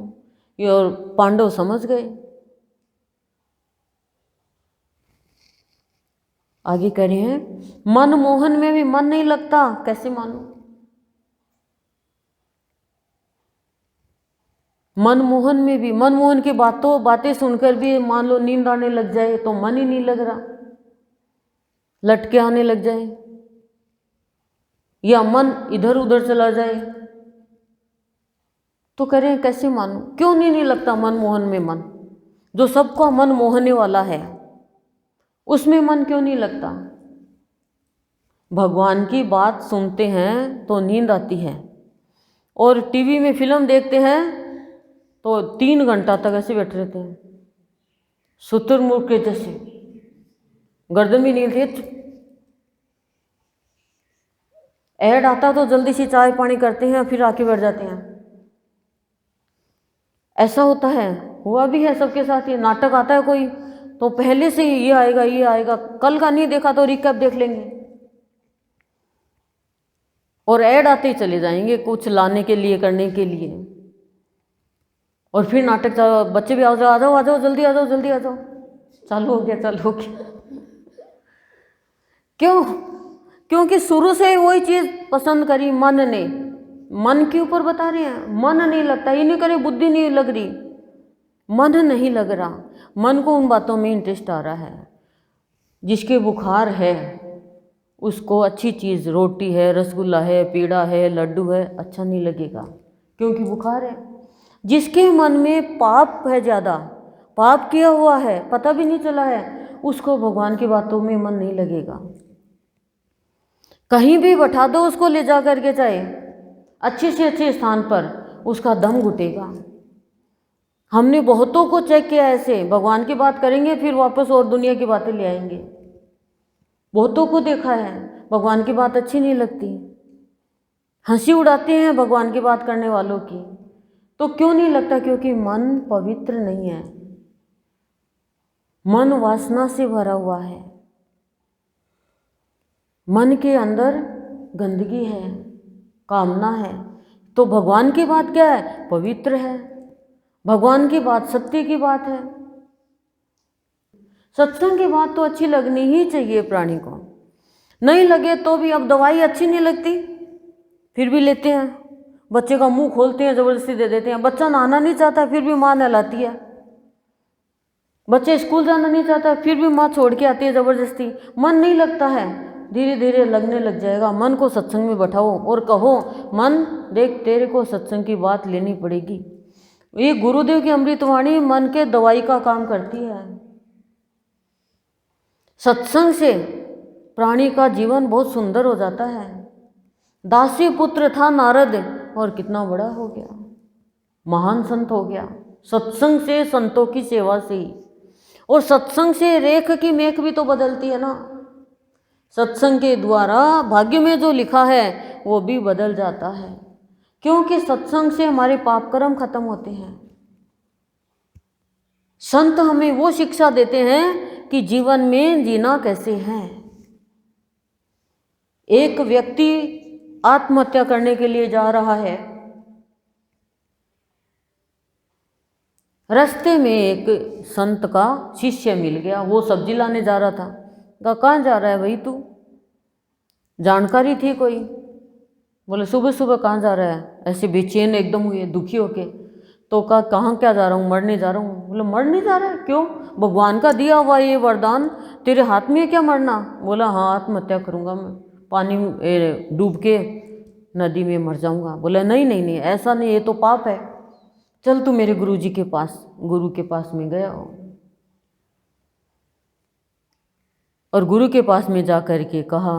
ये और पांडव समझ गए। आगे कह रहे हैं, मन मोहन में भी मन नहीं लगता, कैसे मानो? मनमोहन में भी, मनमोहन की बातें सुनकर भी मान लो नींद आने लग जाए तो मन ही नहीं लग रहा, लटके आने लग जाए, या मन इधर उधर चला जाए, तो कह रहे हैं कैसे मानो? क्यों नहीं लगता मनमोहन में मन? जो सबको मन मोहने वाला है, उसमें मन क्यों नहीं लगता? भगवान की बात सुनते हैं तो नींद आती है, और टीवी में फिल्म देखते हैं तो 3 घंटा तक ऐसे बैठे रहते हैं, शुतुरमुर्ग के जैसे, गर्दन भी नहीं हिलती। ऐड आता तो जल्दी से चाय पानी करते हैं, फिर आके बैठ जाते हैं। ऐसा होता है, हुआ भी है सबके साथ। ये नाटक आता है कोई तो पहले से ये आएगा, कल का नहीं देखा तो रिकैप देख लेंगे, और ऐड आते ही चले जाएंगे कुछ लाने के लिए, करने के लिए, और फिर नाटक, बच्चे भी आ जाओ जल्दी आ जाओ, चालू हो गया। क्यों? क्योंकि शुरू से वही चीज पसंद करी मन ने, मन के ऊपर बता रहे हैं, मन नहीं लगता। ये नहीं करे बुद्धि नहीं लग रही, मन नहीं लग रहा, मन को उन बातों में इंटरेस्ट आ रहा है। जिसके बुखार है उसको अच्छी चीज़, रोटी है, रसगुल्ला है, पेड़ा है, लड्डू है, अच्छा नहीं लगेगा क्योंकि बुखार है। जिसके मन में पाप है, ज़्यादा पाप किया हुआ है, पता भी नहीं चला है, उसको भगवान की बातों में मन नहीं लगेगा। कहीं भी बैठा दो उसको, ले जा करके चाहे अच्छे से अच्छे स्थान पर, उसका दम घुटेगा। हमने बहुतों को चेक किया ऐसे, भगवान की बात करेंगे फिर वापस और दुनिया की बातें ले आएंगे। बहुतों को देखा है, भगवान की बात अच्छी नहीं लगती, हंसी उड़ाते हैं भगवान की बात करने वालों की। तो क्यों नहीं लगता? क्योंकि मन पवित्र नहीं है। मन वासना से भरा हुआ है, मन के अंदर गंदगी है, कामना है। तो भगवान की बात क्या है? पवित्र है। भगवान की बात सत्य की बात है। सत्संग की बात तो अच्छी लगनी ही चाहिए प्राणी को। नहीं लगे तो भी, अब दवाई अच्छी नहीं लगती फिर भी लेते हैं, बच्चे का मुंह खोलते हैं, ज़बरदस्ती दे देते हैं। बच्चा नहाना नहीं चाहता फिर भी माँ नहलाती है। बच्चे स्कूल जाना नहीं चाहता फिर भी माँ छोड़ के आती है ज़बरदस्ती। मन नहीं लगता है, धीरे धीरे लगने लग जाएगा। मन को सत्संग में बैठाओ और कहो, मन देख तेरे को सत्संग की बात लेनी पड़ेगी। ये गुरुदेव की अमृतवाणी मन के दवाई का काम करती है। सत्संग से प्राणी का जीवन बहुत सुंदर हो जाता है। दासी पुत्र था नारद और कितना बड़ा हो गया, महान संत हो गया सत्संग से, संतों की सेवा से ही। और सत्संग से रेख की मेख भी तो बदलती है ना। सत्संग के द्वारा भाग्य में जो लिखा है वो भी बदल जाता है, क्योंकि सत्संग से हमारे पाप कर्म खत्म होते हैं। संत हमें वो शिक्षा देते हैं कि जीवन में जीना कैसे है। एक व्यक्ति आत्महत्या करने के लिए जा रहा है। रास्ते में एक संत का शिष्य मिल गया, वो सब्जी लाने जा रहा था। कहा, कहाँ जा रहा है भाई तू? जानकारी थी कोई? बोले सुबह सुबह कहाँ जा रहा है? ऐसे बेचैन एकदम हुए, दुखी होके। तो कहा, कहाँ क्या जा रहा हूँ? मरने जा रहा हूँ। बोले मरने जा रहा है? क्यों? भगवान का दिया हुआ ये वरदान तेरे हाथ में है क्या मरना? बोला हाँ, आत्महत्या करूँगा मैं, पानी डूब के नदी में मर जाऊँगा। बोला नहीं नहीं नहीं, ऐसा नहीं, ये तो पाप है। चल तू मेरे गुरु जी के पास। गुरु के पास में गया और गुरु के पास में जा कर के कहा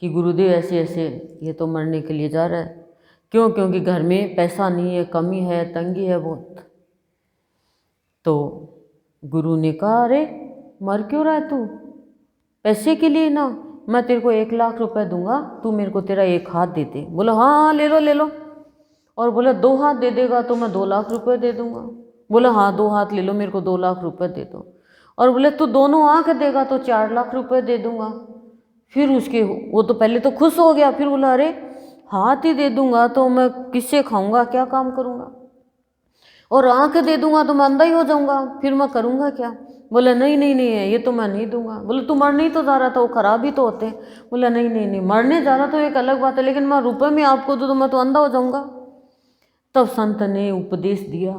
कि गुरुदेव ऐसे ऐसे ये तो मरने के लिए जा रहा है। क्यों? क्योंकि घर में पैसा नहीं है, कमी है, तंगी है बहुत। तो गुरु ने कहा, अरे मर क्यों रहा है तू? पैसे के लिए ना, मैं तेरे को 1 लाख रुपए दूंगा, तू मेरे को तेरा 1 हाथ दे दे। बोला हाँ हाँ ले लो ले लो। और बोला 2 हाथ दे देगा तो मैं 2 लाख रुपए दे दूंगा। बोला हाँ 2 हाथ ले लो, मेरे को 2 लाख रुपए दे दो। और बोले तू दोनों आँख देगा तो 4 लाख रुपए दे दूंगा। फिर उसके वो तो पहले तो खुश हो गया, फिर बोला अरे हाथ ही दे दूंगा तो मैं किससे खाऊंगा, क्या काम करूंगा? और आँख दे दूंगा तो मैं अंधा ही हो जाऊंगा, फिर मैं करूंगा क्या? बोला नहीं नहीं नहीं है, ये तो मैं नहीं दूंगा। बोले तू मरने ही तो जा रहा था, वो खराब ही तो होते। बोला नहीं नहीं नहीं, मरने जा रहा तो एक अलग बात है, लेकिन मैं रुपए में आपको दूँ तो मैं तो अंधा हो जाऊंगा। तब संत ने उपदेश दिया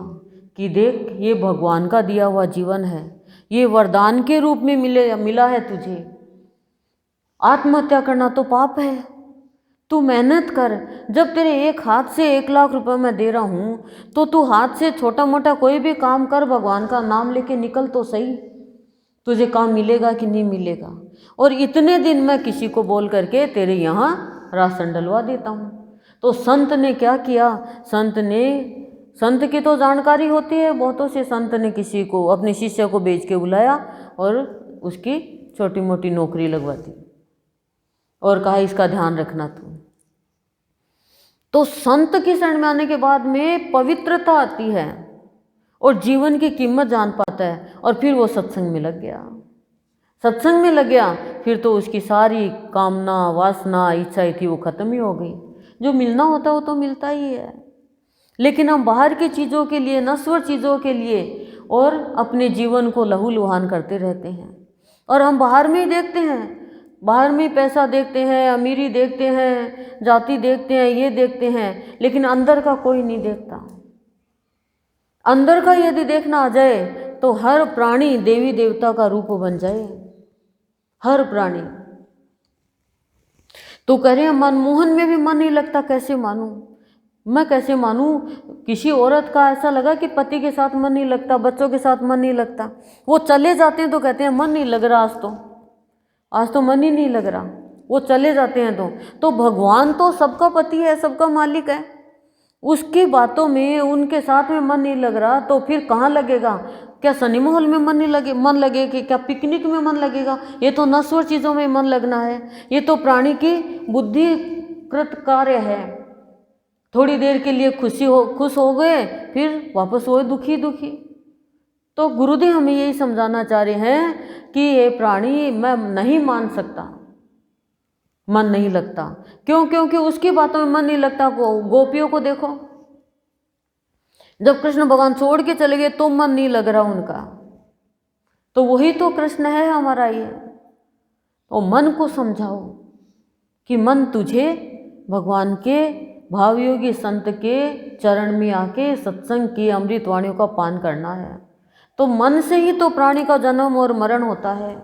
कि देख ये भगवान का दिया हुआ जीवन है, ये वरदान के रूप में मिला है तुझे। आत्महत्या करना तो पाप है, तू मेहनत कर। जब तेरे एक हाथ से 1 लाख रुपए मैं दे रहा हूँ तो तू हाथ से छोटा मोटा कोई भी काम कर, भगवान का नाम लेके निकल तो सही, तुझे काम मिलेगा कि नहीं मिलेगा। और इतने दिन मैं किसी को बोल करके तेरे यहाँ राशन डलवा देता हूँ। तो संत ने क्या किया? संत की तो जानकारी होती है बहुतों से। संत ने किसी को, अपने शिष्य को बेच के बुलाया और उसकी छोटी मोटी नौकरी लगवा दी और कहा इसका ध्यान रखना तू। तो संत की शरण में आने के बाद में पवित्रता आती है और जीवन की कीमत जान पाता है। और फिर वो सत्संग में लग गया। सत्संग में लग गया फिर तो उसकी सारी कामना, वासना, इच्छाएं थी वो खत्म ही हो गई। जो मिलना होता है वो तो मिलता ही है, लेकिन हम बाहर की चीज़ों के लिए, नश्वर चीज़ों के लिए और अपने जीवन को लहूलुहान करते रहते हैं। और हम बाहर में ही देखते हैं, बाहर में पैसा देखते हैं, अमीरी देखते हैं, जाति देखते हैं, ये देखते हैं, लेकिन अंदर का कोई नहीं देखता। अंदर का यदि देखना आ जाए तो हर प्राणी देवी देवता का रूप बन जाए, हर प्राणी। तो कह रहे हैं मनमोहन में भी मन नहीं लगता, कैसे मानूं मैं, कैसे मानूं? किसी औरत का ऐसा लगा कि पति के साथ मन नहीं लगता, बच्चों के साथ मन नहीं लगता, वो चले जाते हैं तो कहते हैं मन नहीं लग रहा, आज तो मन ही नहीं लग रहा, वो चले जाते हैं। तो भगवान तो सबका पति है, सबका मालिक है, उसकी बातों में, उनके साथ में मन नहीं लग रहा तो फिर कहाँ लगेगा? क्या सिनेमा हॉल में मन लगे कि क्या पिकनिक में मन लगेगा? ये तो नश्वर चीज़ों में मन लगना है, ये तो प्राणी की बुद्धिकृत कार्य है। थोड़ी देर के लिए खुश हो गए, फिर वापस वो दुखी। तो गुरुदेव हमें यही समझाना चाह रहे हैं कि ये प्राणी मैं नहीं मान सकता, मन नहीं लगता। क्यों? क्योंकि उसकी बातों में मन नहीं लगता। गोपियों को देखो, जब कृष्ण भगवान छोड़ के चले गए तो मन नहीं लग रहा उनका। तो वही तो कृष्ण है हमारा ये। तो मन को समझाओ कि मन तुझे भगवान के भावयोगी संत के चरण में आके सत्संग की अमृत वाणियों का पान करना है। तो मन से ही तो प्राणी का जन्म और मरण होता है।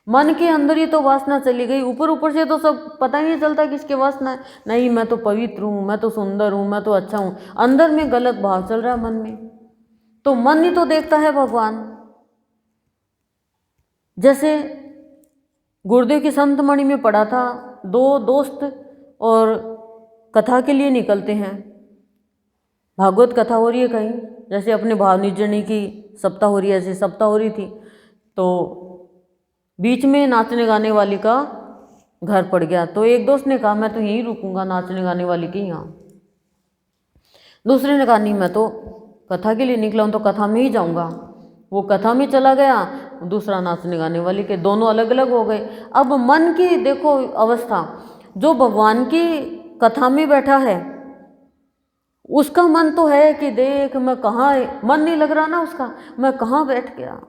मन के अंदर ही तो वासना चली गई। ऊपर ऊपर से तो सब पता ही नहीं चलता किसके वासना है। नहीं, मैं तो पवित्र हूँ, मैं तो सुंदर हूँ, मैं तो अच्छा हूँ। अंदर में गलत भाव चल रहा है मन में। तो मन ही तो देखता है भगवान। जैसे गुरुदेव की संत मणि में पढ़ा था, दो दोस्त और कथा के लिए निकलते हैं। भागवत कथा हो रही है कहीं, जैसे अपने भाव निर्जनी की सप्ताह हो रही है, ऐसे सप्ताह हो रही थी। तो बीच में नाचने गाने वाली का घर पड़ गया। तो एक दोस्त ने कहा मैं तो यहीं रुकूंगा नाचने गाने वाली के यहाँ। दूसरे ने कहा नहीं, मैं तो कथा के लिए निकला हूँ तो कथा में ही जाऊँगा। वो कथा में चला गया, दूसरा नाचने गाने वाली के, दोनों अलग अलग हो गए। अब मन की देखो अवस्था। जो भगवान की कथा में बैठा है उसका मन तो है कि देख मैं कहाँ, मन नहीं लग रहा ना उसका, मैं कहाँ बैठ गया,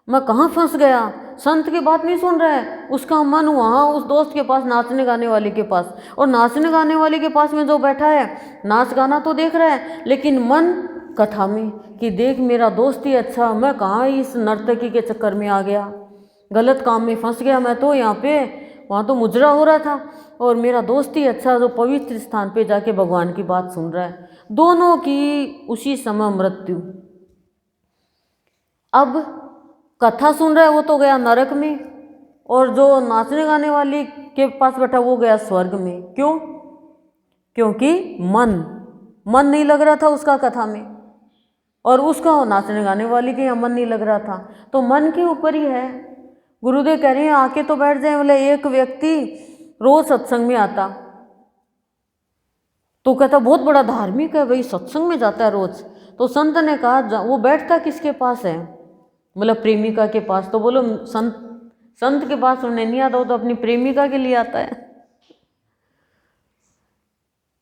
मैं कहाँ फंस गया, संत की बात नहीं सुन रहा है। उसका मन वहाँ उस दोस्त के पास, नाचने गाने वाले के पास। और नाचने गाने वाले के पास में जो बैठा है नाच गाना तो देख रहा है, लेकिन मन कथा में कि देख मेरा दोस्त ही अच्छा, मैं कहाँ इस नर्तकी के चक्कर में आ गया, गलत काम में फंस गया। मैं तो यहाँ पे, वहाँ तो मुजरा हो रहा था, और मेरा दोस्त ही अच्छा जो पवित्र स्थान पे जाके भगवान की बात सुन रहा है। दोनों की उसी समय मृत्यु। अब कथा सुन रहा है वो तो गया नरक में, और जो नाचने गाने वाली के पास बैठा वो गया स्वर्ग में। क्यों? क्योंकि मन नहीं लग रहा था उसका कथा में, और उसका नाचने गाने वाली के यहाँ मन नहीं लग रहा था। तो मन के ऊपर ही है। गुरुदेव कह रहे हैं आके तो बैठ जाए। बोले एक व्यक्ति रोज सत्संग में आता, तो कहता बहुत बड़ा धार्मिक है भाई, सत्संग में जाता है रोज। तो संत ने कहा वो बैठता किसके पास है? मतलब प्रेमिका के पास। तो बोलो संत के पास उन्हें नहीं आता, तो अपनी प्रेमिका के लिए आता है।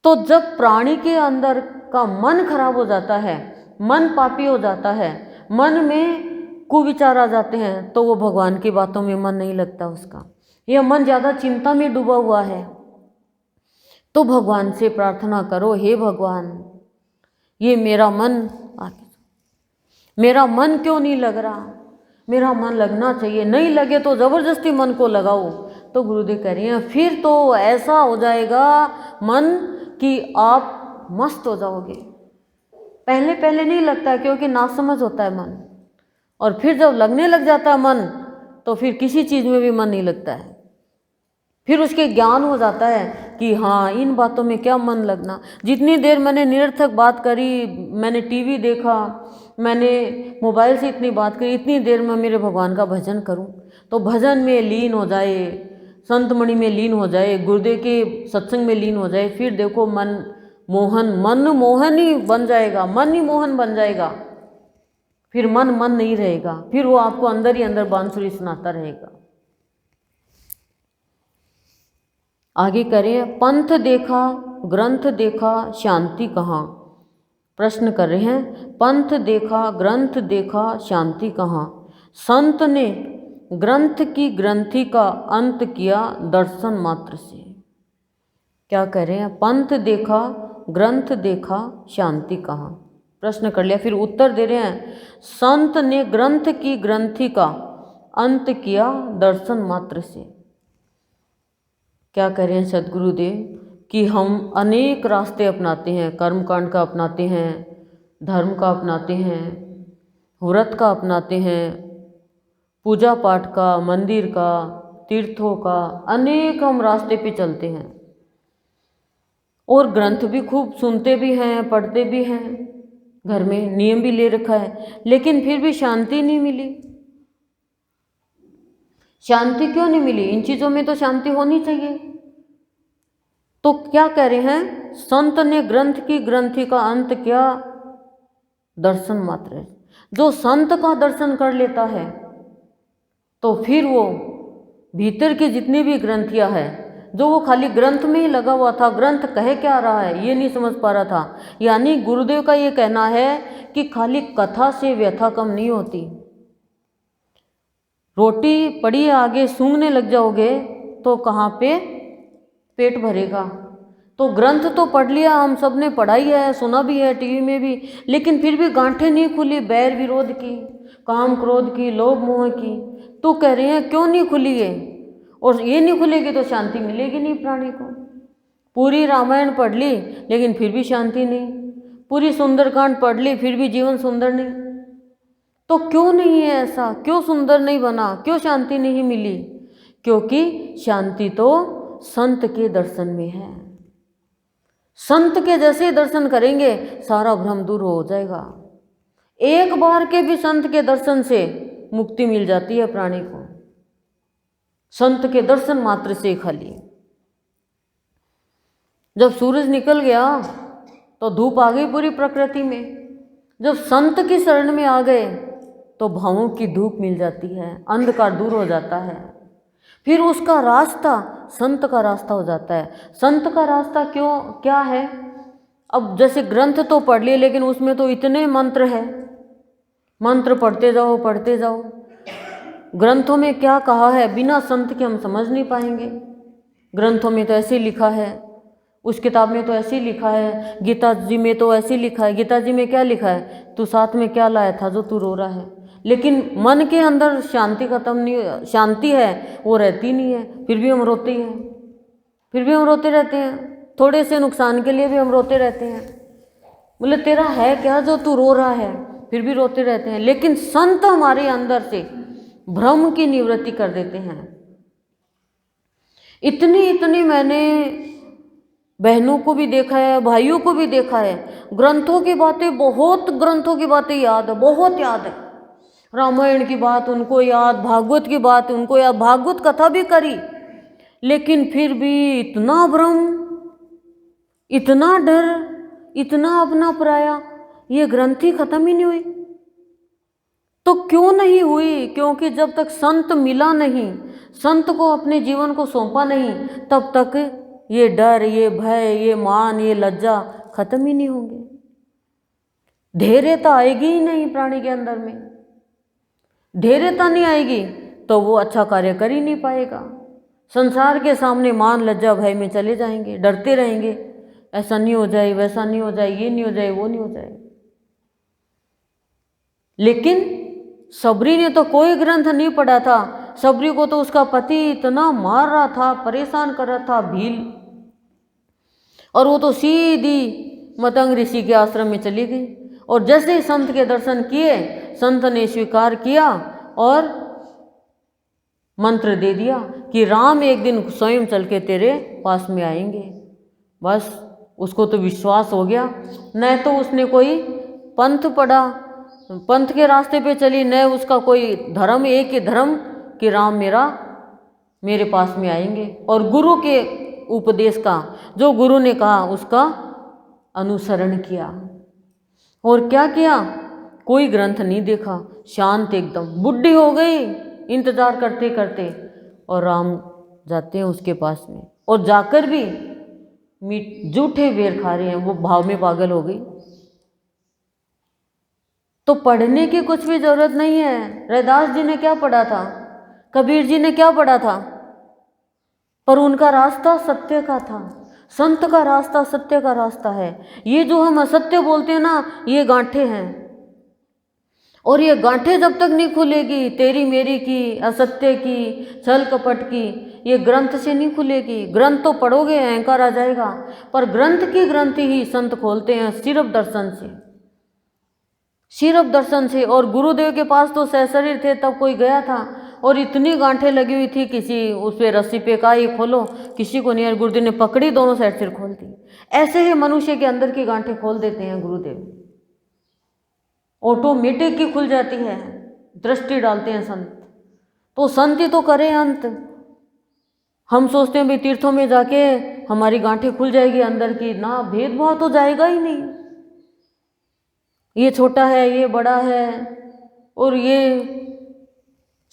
तो जब प्राणी के अंदर का मन खराब हो जाता है, मन पापी हो जाता है, मन में कुविचार आ जाते हैं, तो वो भगवान की बातों में मन नहीं लगता उसका। यह मन ज़्यादा चिंता में डूबा हुआ है। तो भगवान से प्रार्थना करो, हे भगवान ये मेरा मन क्यों नहीं लग रहा, मेरा मन लगना चाहिए। नहीं लगे तो ज़बरदस्ती मन को लगाओ। तो गुरुदेव कह रहे हैं फिर तो ऐसा हो जाएगा मन कि आप मस्त हो जाओगे। पहले पहले नहीं लगता है, क्योंकि नासमझ होता है मन। और फिर जब लगने लग जाता है मन, तो फिर किसी चीज़ में भी मन नहीं लगता है। फिर उसके ज्ञान हो जाता है कि हाँ इन बातों में क्या मन लगना। जितनी देर मैंने निरर्थक बात करी, मैंने टीवी देखा, मैंने मोबाइल से इतनी बात करी, इतनी देर में मेरे भगवान का भजन करूं। तो भजन में लीन हो जाए, संतमणि में लीन हो जाए, गुरुदेव के सत्संग में लीन हो जाए, फिर देखो मन मोहन ही बन जाएगा, मन ही मोहन बन जाएगा। फिर मन नहीं रहेगा, फिर वो आपको अंदर ही अंदर बांसुरी सुनाता रहेगा। आगे करें, पंथ देखा ग्रंथ देखा शांति कहाँ। प्रश्न कर रहे हैं, पंथ देखा ग्रंथ देखा शांति कहाँ। संत ने ग्रंथ की ग्रंथि का अंत किया दर्शन मात्र से। क्या कह रहे हैं? पंथ देखा ग्रंथ देखा शांति कहाँ। प्रश्न कर लिया, फिर उत्तर दे रहे हैं, संत ने ग्रंथ की ग्रंथि का अंत किया दर्शन मात्र से। क्या कह रहे हैं सद्गुरुदेव कि हम अनेक रास्ते अपनाते हैं, कर्मकांड का अपनाते हैं, धर्म का अपनाते हैं, व्रत का अपनाते हैं, पूजा पाठ का, मंदिर का, तीर्थों का, अनेक हम रास्ते पे चलते हैं। और ग्रंथ भी खूब सुनते भी हैं, पढ़ते भी हैं, घर में नियम भी ले रखा है, लेकिन फिर भी शांति नहीं मिली। शांति क्यों नहीं मिली? इन चीज़ों में तो शांति होनी चाहिए। तो क्या कह रहे हैं, संत ने ग्रंथ की ग्रंथि का अंत किया दर्शन मात्र। जो संत का दर्शन कर लेता है तो फिर वो भीतर की जितनी भी ग्रंथियाँ हैं, जो वो खाली ग्रंथ में ही लगा हुआ था, ग्रंथ कह क्या रहा है ये नहीं समझ पा रहा था। यानी गुरुदेव का ये कहना है कि खाली कथा से व्यथा कम नहीं होती। रोटी पड़ी है आगे, सूंघने लग जाओगे तो कहाँ पे पेट भरेगा। तो ग्रंथ तो पढ़ लिया, हम सब ने पढ़ा ही है, सुना भी है टीवी में भी, लेकिन फिर भी गांठें नहीं खुली बैर विरोध की, काम क्रोध की, लोभ मोह की। तो कह रहे हैं क्यों नहीं खुली है, और ये नहीं खुलेगी तो शांति मिलेगी नहीं प्राणी को। पूरी रामायण पढ़ ली लेकिन फिर भी शांति नहीं, पूरी सुंदरकांड पढ़ ली फिर भी जीवन सुंदर नहीं। तो क्यों नहीं है ऐसा, क्यों सुंदर नहीं बना, क्यों शांति नहीं मिली? क्योंकि शांति तो संत के दर्शन में है। संत के जैसे दर्शन करेंगे सारा भ्रम दूर हो जाएगा। एक बार के भी संत के दर्शन से मुक्ति मिल जाती है प्राणी को, संत के दर्शन मात्र से खाली। जब सूरज निकल गया तो धूप आ गई पूरी प्रकृति में। जब संत की शरण में आ गए तो भावों की धूप मिल जाती है, अंधकार दूर हो जाता है। फिर उसका रास्ता संत का रास्ता हो जाता है। संत का रास्ता क्यों क्या है? अब जैसे ग्रंथ तो पढ़ लिए लेकिन उसमें तो इतने मंत्र है, मंत्र पढ़ते जाओ पढ़ते जाओ। ग्रंथों में क्या कहा है बिना संत के हम समझ नहीं पाएंगे। ग्रंथों में तो ऐसे लिखा है, उस किताब में तो ऐसे ही लिखा है, गीता जी में तो ऐसे ही लिखा है। गीता जी में क्या लिखा है? तू साथ में क्या लाया था जो तू रो रहा है? लेकिन मन के अंदर शांति खत्म नहीं, शांति है वो रहती नहीं है, फिर भी हम रोते हैं, फिर भी हम रोते रहते हैं। थोड़े से नुकसान के लिए भी हम रोते रहते हैं। बोले तेरा है क्या जो तू रो रहा है? फिर भी रोते रहते हैं। लेकिन संत हमारे अंदर से भ्रम की निवृत्ति कर देते हैं। इतनी मैंने बहनों को भी देखा है, भाइयों को भी देखा है, ग्रंथों की बातें, बहुत ग्रंथों की बातें याद है, बहुत याद है। रामायण की बात उनको याद, भागवत की बात उनको याद, भागवत कथा भी करी, लेकिन फिर भी इतना भ्रम, इतना डर, इतना अपना पराया, ये ग्रंथि खत्म ही नहीं हुई। तो क्यों नहीं हुई? क्योंकि जब तक संत मिला नहीं, संत को अपने जीवन को सौंपा नहीं, तब तक ये डर, ये भय, ये मान, ये लज्जा खत्म ही नहीं होंगे। धैर्यता आएगी ही नहीं प्राणी के अंदर में। धैर्यता नहीं आएगी तो वो अच्छा कार्य कर ही नहीं पाएगा। संसार के सामने मान लज्जा भय में चले जाएंगे, डरते रहेंगे, ऐसा नहीं हो जाए, वैसा नहीं हो जाए, ये नहीं हो जाए, वो नहीं हो जाए। लेकिन सबरी ने तो कोई ग्रंथ नहीं पढ़ा था। सबरी को तो उसका पति इतना मार रहा था, परेशान कर रहा था, भील, और वो तो सीधी मतंग ऋषि के आश्रम में चली गई। और जैसे ही संत के दर्शन किए, संत ने स्वीकार किया और मंत्र दे दिया कि राम एक दिन स्वयं चल के तेरे पास में आएंगे। बस उसको तो विश्वास हो गया। न तो उसने कोई पंथ पढ़ा, पंथ के रास्ते पे चली, न उसका कोई धर्म, एक ही धर्म कि राम मेरे पास में आएंगे। और गुरु के उपदेश का, जो गुरु ने कहा उसका अनुसरण किया। और क्या किया? कोई ग्रंथ नहीं देखा, शांत एकदम। बुढ़ी हो गई इंतजार करते करते, और राम जाते हैं उसके पास में, और जाकर भी जूठे बेर खा रहे हैं। वो भाव में पागल हो गई। तो पढ़ने की कुछ भी जरूरत नहीं है। रैदास जी ने क्या पढ़ा था, कबीर जी ने क्या पढ़ा था, पर उनका रास्ता सत्य का था। संत का रास्ता सत्य का रास्ता है। ये जो हम असत्य बोलते हैं ना, ये गांठें हैं। और ये गांठें जब तक नहीं खुलेगी, तेरी मेरी की, असत्य की, छल कपट की, ये ग्रंथ से नहीं खुलेगी। ग्रंथ तो पढ़ोगे अहंकार आ जाएगा, पर ग्रंथ की ग्रंथि ही संत खोलते हैं सिर्फ दर्शन से, सिर्फ दर्शन से। और गुरुदेव के पास तो सहशरीर थे, तब कोई गया था और इतनी गांठें लगी हुई थी, किसी उस पे रस्सी पे का ये खोलो, किसी को नहीं। और गुरुदेव ने पकड़ी, दोनों साइड सिर खोल दी। ऐसे ही मनुष्य के अंदर की गांठें खोल देते हैं गुरुदेव, ऑटोमेटिक ही खुल जाती है, दृष्टि डालते हैं संत। तो संत ही तो करे अंत। हम सोचते हैं भाई तीर्थों में जाके हमारी गांठें खुल जाएगी अंदर की, ना, भेदभाव तो जाएगा ही नहीं। ये छोटा है, ये बड़ा है, और ये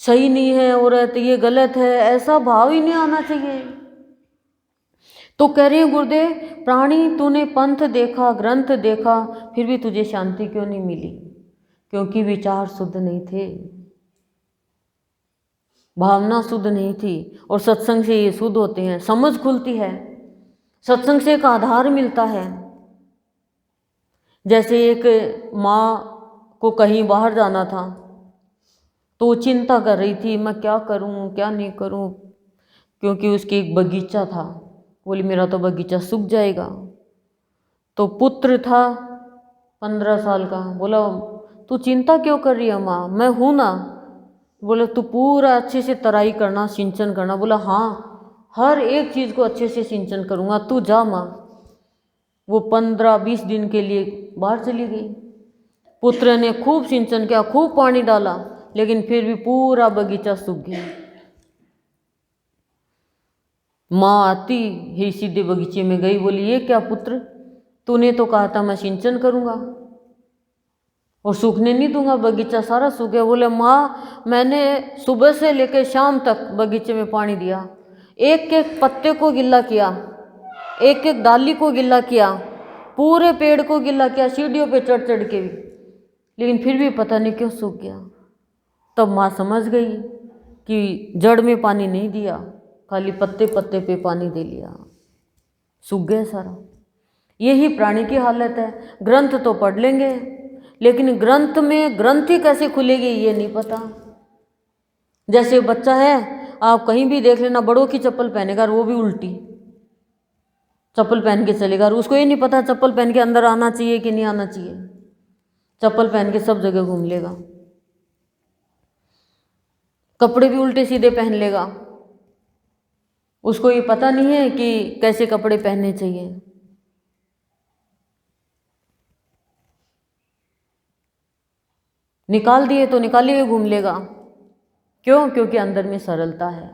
सही नहीं है औरत, ये गलत है, ऐसा भाव ही नहीं आना चाहिए। तो कह रहे हैं गुरुदेव, प्राणी तूने पंथ देखा, ग्रंथ देखा, फिर भी तुझे शांति क्यों नहीं मिली? क्योंकि विचार शुद्ध नहीं थे, भावना शुद्ध नहीं थी। और सत्संग से ये शुद्ध होते हैं, समझ खुलती है, सत्संग से एक आधार मिलता है। जैसे एक माँ को कहीं बाहर जाना था, तो वो चिंता कर रही थी, मैं क्या करूं क्या नहीं करूं, क्योंकि उसके एक बगीचा था। बोली मेरा तो बगीचा सूख जाएगा। तो पुत्र था 15 साल का, बोला तू चिंता क्यों कर रही है माँ, मैं हूं ना। बोले तू पूरा अच्छे से तराई करना, सिंचन करना। बोला हाँ, हर एक चीज़ को अच्छे से सिंचन करूँगा, तू जा माँ। वो 15-20 दिन के लिए बाहर चली गई। पुत्र ने खूब सिंचन किया, खूब पानी डाला, लेकिन फिर भी पूरा बगीचा सूख गया। माँ आती ही सीधे बगीचे में गई, बोली ये क्या पुत्र, तूने तो कहा था मैं सिंचन करूँगा और सूखने नहीं दूंगा, बगीचा सारा सूख गया। बोले माँ, मैंने सुबह से लेकर शाम तक बगीचे में पानी दिया, एक एक पत्ते को गिल्ला किया, एक एक डाली को गिल्ला किया, पूरे पेड़ को गिल्ला किया, सीढ़ियों पे चढ़ चढ़ के भी, लेकिन फिर भी पता नहीं क्यों सूख गया। तब माँ समझ गई कि जड़ में पानी नहीं दिया, खाली पत्ते पत्ते पे पानी दे लिया, सूख गया सारा। यही प्राणी की हालत है। ग्रंथ तो पढ़ लेंगे, लेकिन ग्रंथ में ग्रंथि कैसे खुलेगी ये नहीं पता। जैसे बच्चा है, आप कहीं भी देख लेना, बड़ों की चप्पल पहनेगा और वो भी उल्टी चप्पल पहन के चलेगा, और उसको ये नहीं पता चप्पल पहन के अंदर आना चाहिए कि नहीं आना चाहिए, चप्पल पहन के सब जगह घूम लेगा, कपड़े भी उल्टे सीधे पहन लेगा, उसको ये पता नहीं है कि कैसे कपड़े पहनने चाहिए। निकाल दिए तो निकाले हुए घूम लेगा। क्यों? क्योंकि अंदर में सरलता है,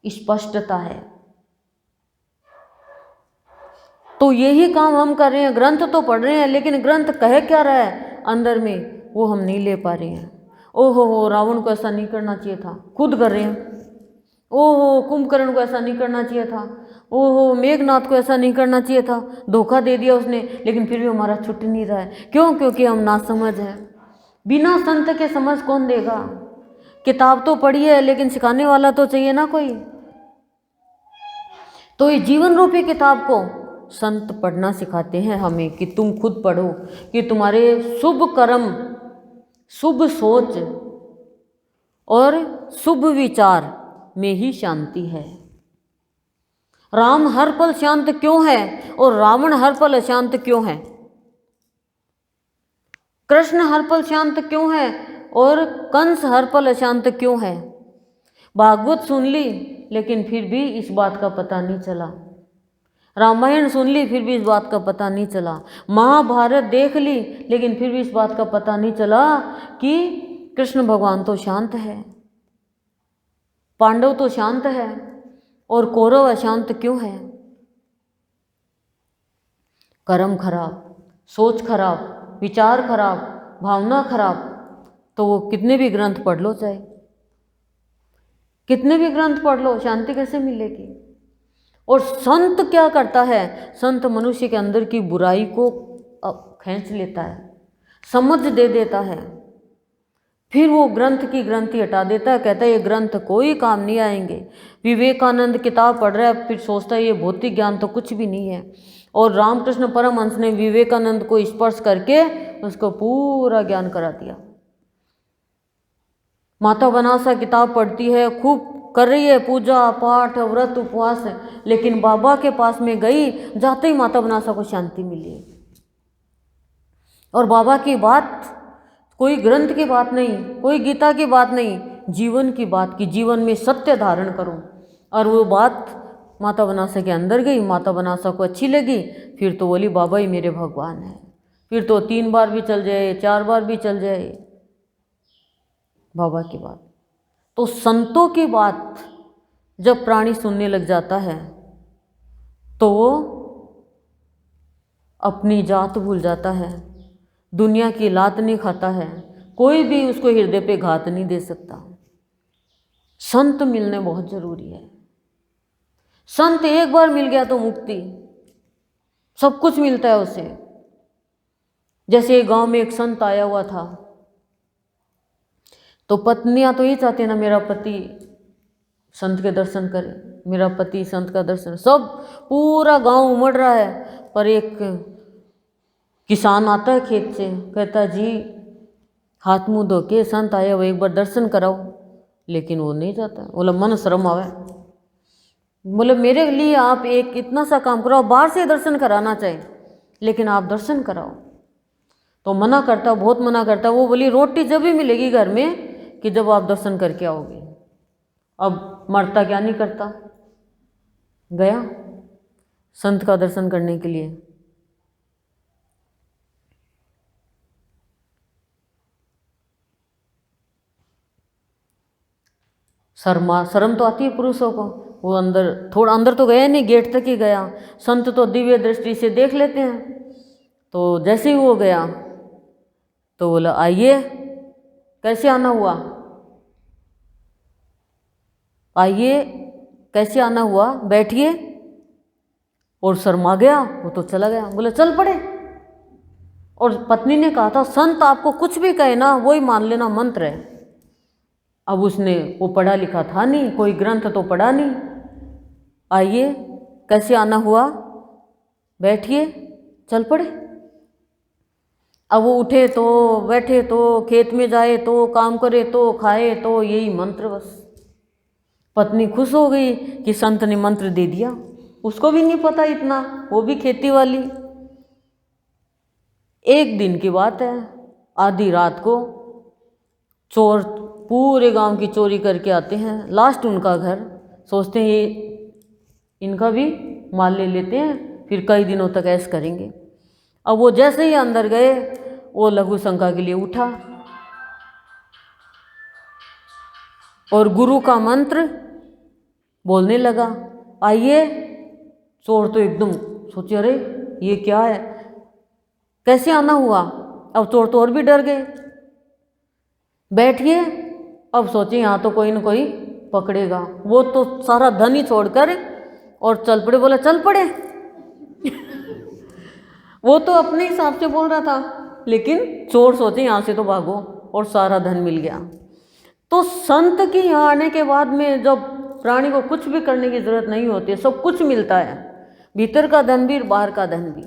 स्पष्टता है। तो यही काम हम कर रहे हैं, ग्रंथ तो पढ़ रहे हैं, लेकिन ग्रंथ कह क्या रहा है अंदर में, वो हम नहीं ले पा रहे हैं। ओहो, रावण को ऐसा नहीं करना चाहिए था, खुद कर रहे हैं। ओहो, कुंभकर्ण को ऐसा नहीं करना चाहिए था, ओहो, मेघनाथ को ऐसा नहीं करना चाहिए था, धोखा दे दिया उसने, लेकिन फिर भी हमारा छूट नहीं रहा है। क्यों? क्योंकि हम नासमझ हैं। बिना संत के समझ कौन देगा? किताब तो पढ़ी है, लेकिन सिखाने वाला तो चाहिए ना कोई। तो ये जीवन रूपी किताब को संत पढ़ना सिखाते हैं हमें कि तुम खुद पढ़ो, कि तुम्हारे शुभ कर्म, शुभ सोच और शुभ विचार में ही शांति है। राम हर पल शांत क्यों है और रावण हर पल अशांत क्यों है? कृष्ण हर पल शांत क्यों है और कंस हर पल अशांत क्यों है? भागवत सुन ली, लेकिन फिर भी इस बात का पता नहीं चला। रामायण सुन ली, फिर भी इस बात का पता नहीं चला। महाभारत देख ली, लेकिन फिर भी इस बात का पता नहीं चला कि कृष्ण भगवान तो शांत है, पांडव तो शांत है, और कौरव अशांत क्यों है? कर्म खराब, सोच खराब, विचार खराब, भावना खराब, तो वो कितने भी ग्रंथ पढ़ लो, चाहे कितने भी ग्रंथ पढ़ लो, शांति कैसे मिलेगी? और संत क्या करता है? संत मनुष्य के अंदर की बुराई को खींच लेता है, समझ दे देता है, फिर वो ग्रंथ की ग्रंथि हटा देता है, कहता है ये ग्रंथ कोई काम नहीं आएंगे। विवेकानंद किताब पढ़ रहा है, फिर सोचता है ये भौतिक ज्ञान तो कुछ भी नहीं है। और रामकृष्ण परमहंस ने विवेकानंद को स्पर्श करके उसको पूरा ज्ञान करा दिया। माता बनासा किताब पढ़ती है, खूब कर रही है पूजा पाठ व्रत उपवास, लेकिन बाबा के पास में गई, जाते ही माता बनासा को शांति मिली। और बाबा की बात कोई ग्रंथ की बात नहीं, कोई गीता की बात नहीं, जीवन की बात की, जीवन में सत्य धारण करो। और वो बात माता बनासा के अंदर गई, माता बनासा को अच्छी लगी, फिर तो बोली बाबा ही मेरे भगवान है। फिर तो 3 बार भी चल जाए, 4 बार भी चल जाए बाबा की बात। तो संतों की बात जब प्राणी सुनने लग जाता है तो वो अपनी जात भूल जाता है, दुनिया की लात नहीं खाता है, कोई भी उसको हृदय पे घात नहीं दे सकता। संत मिलने बहुत जरूरी है। संत एक बार मिल गया तो मुक्ति, सब कुछ मिलता है उसे। जैसे गांव में एक संत आया हुआ था, तो पत्नियां तो ये चाहती है ना मेरा पति संत के दर्शन करे, मेरा पति संत का दर्शन। सब पूरा गांव उमड़ रहा है, पर एक किसान आता है खेत से, कहता जी हाथ मुंह धो के संत आया, वो एक बार दर्शन कराओ। लेकिन वो नहीं जाता, बोला मन शर्म आवे। बोले मेरे लिए आप एक इतना सा काम कराओ, बाहर से दर्शन कराना चाहिए, लेकिन आप दर्शन कराओ। तो मना करता, बहुत मना करता। वो बोली रोटी जब भी मिलेगी घर में कि जब आप दर्शन करके आओगे। अब मरता क्या नहीं करता, गया संत का दर्शन करने के लिए। शर्म तो आती है पुरुषों को। वो अंदर, थोड़ा अंदर तो गया नहीं, गेट तक ही गया। संत तो दिव्य दृष्टि से देख लेते हैं। तो जैसे ही वो गया तो बोला आइए, कैसे आना हुआ, आइए कैसे आना हुआ, बैठिए। और शर्मा गया, वो तो चला गया। बोले चल पड़े। और पत्नी ने कहा था संत आपको कुछ भी कहे ना वही मान लेना, मंत्र है। अब उसने वो पढ़ा लिखा था नहीं, कोई ग्रंथ तो पढ़ा नहीं। आइए कैसे आना हुआ, बैठिए, चल पड़े। अब वो उठे तो बैठे तो खेत में जाए तो काम करे तो खाए तो यही मंत्र बस। पत्नी खुश हो गई कि संत ने मंत्र दे दिया, उसको भी नहीं पता इतना, वो भी खेती वाली। एक दिन की बात है, आधी रात को चोर पूरे गांव की चोरी करके आते हैं। लास्ट उनका घर, सोचते हैं ये इनका भी माल ले लेते हैं, फिर कई दिनों तक ऐश करेंगे। अब वो जैसे ही अंदर गए, वो लघु शंका के लिए उठा और गुरु का मंत्र बोलने लगा, आइए। चोर तो एकदम सोचे अरे ये क्या है, कैसे आना हुआ। अब चोर तो और भी डर गए, बैठिए। अब सोचे यहाँ तो कोई न कोई पकड़ेगा। वो तो सारा धन ही छोड़कर और चल पड़े। बोला चल पड़े। वो तो अपने हिसाब से बोल रहा था, लेकिन चोर सोचे यहाँ से तो भागो, और सारा धन मिल गया। तो संत के यहाँ आने के बाद में जब प्राणी को कुछ भी करने की जरूरत नहीं होती, सब कुछ मिलता है, भीतर का धन भी बाहर का धन भी।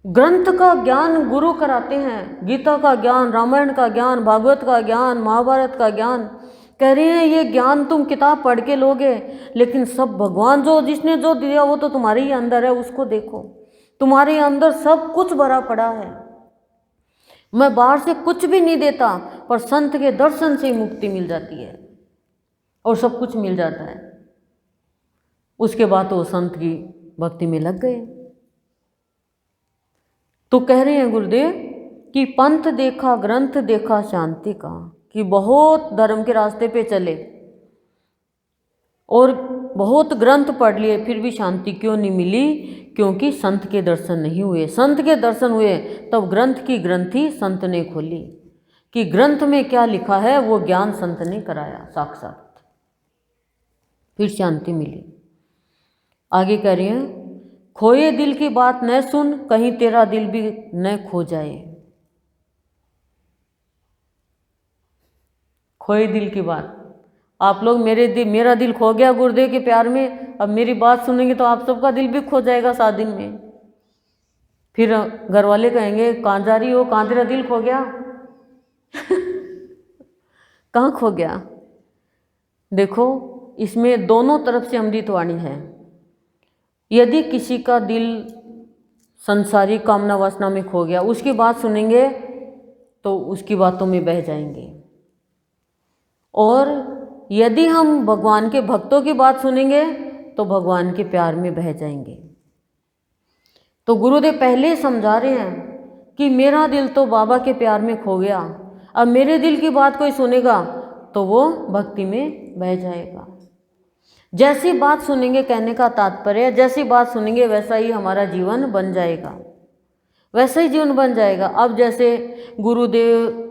ग्रंथ का ज्ञान गुरु कराते हैं, गीता का ज्ञान, रामायण का ज्ञान, भागवत का ज्ञान, महाभारत का ज्ञान। कह रहे हैं ये ज्ञान तुम किताब पढ़ के लोगे, लेकिन सब भगवान जो जिसने जो दिया वो तो तुम्हारे ही अंदर है, उसको देखो। तुम्हारे अंदर सब कुछ भरा पड़ा है। मैं बाहर से कुछ भी नहीं देता, पर संत के दर्शन से मुक्ति मिल जाती है और सब कुछ मिल जाता है। उसके बाद वो संत की भक्ति में लग गए। तो कह रहे हैं गुरुदेव कि पंथ देखा, ग्रंथ देखा शांति का, कि बहुत धर्म के रास्ते पे चले और बहुत ग्रंथ पढ़ लिए, फिर भी शांति क्यों नहीं मिली? क्योंकि संत के दर्शन नहीं हुए। संत के दर्शन हुए तब ग्रंथ की ग्रंथि संत ने खोली, कि ग्रंथ में क्या लिखा है वो ज्ञान संत ने कराया साक्षात, फिर शांति मिली। आगे कह रहे हैं, खोए दिल की बात न सुन, कहीं तेरा दिल भी न खो जाए। खोए दिल की बात, आप लोग मेरा दिल खो गया गुरुदेव के प्यार में, अब मेरी बात सुनेंगे तो आप सबका दिल भी खो जाएगा 7 दिन में। फिर घर वाले कहेंगे कहाँ जा रही हो, कहाँ तेरा दिल खो गया? कहाँ खो गया? देखो इसमें दोनों तरफ से अमृतवाणी है। यदि किसी का दिल संसारी कामना वासना में खो गया, उसकी बात सुनेंगे तो उसकी बातों में बह जाएंगे, और यदि हम भगवान के भक्तों की बात सुनेंगे तो भगवान के प्यार में बह जाएंगे। तो गुरुदेव पहले समझा रहे हैं कि मेरा दिल तो बाबा के प्यार में खो गया, अब मेरे दिल की बात कोई सुनेगा तो वो भक्ति में बह जाएगा। जैसी बात सुनेंगे, कहने का तात्पर्य जैसी बात सुनेंगे वैसा ही हमारा जीवन बन जाएगा। वैसा ही जीवन बन जाएगा। अब जैसे गुरुदेव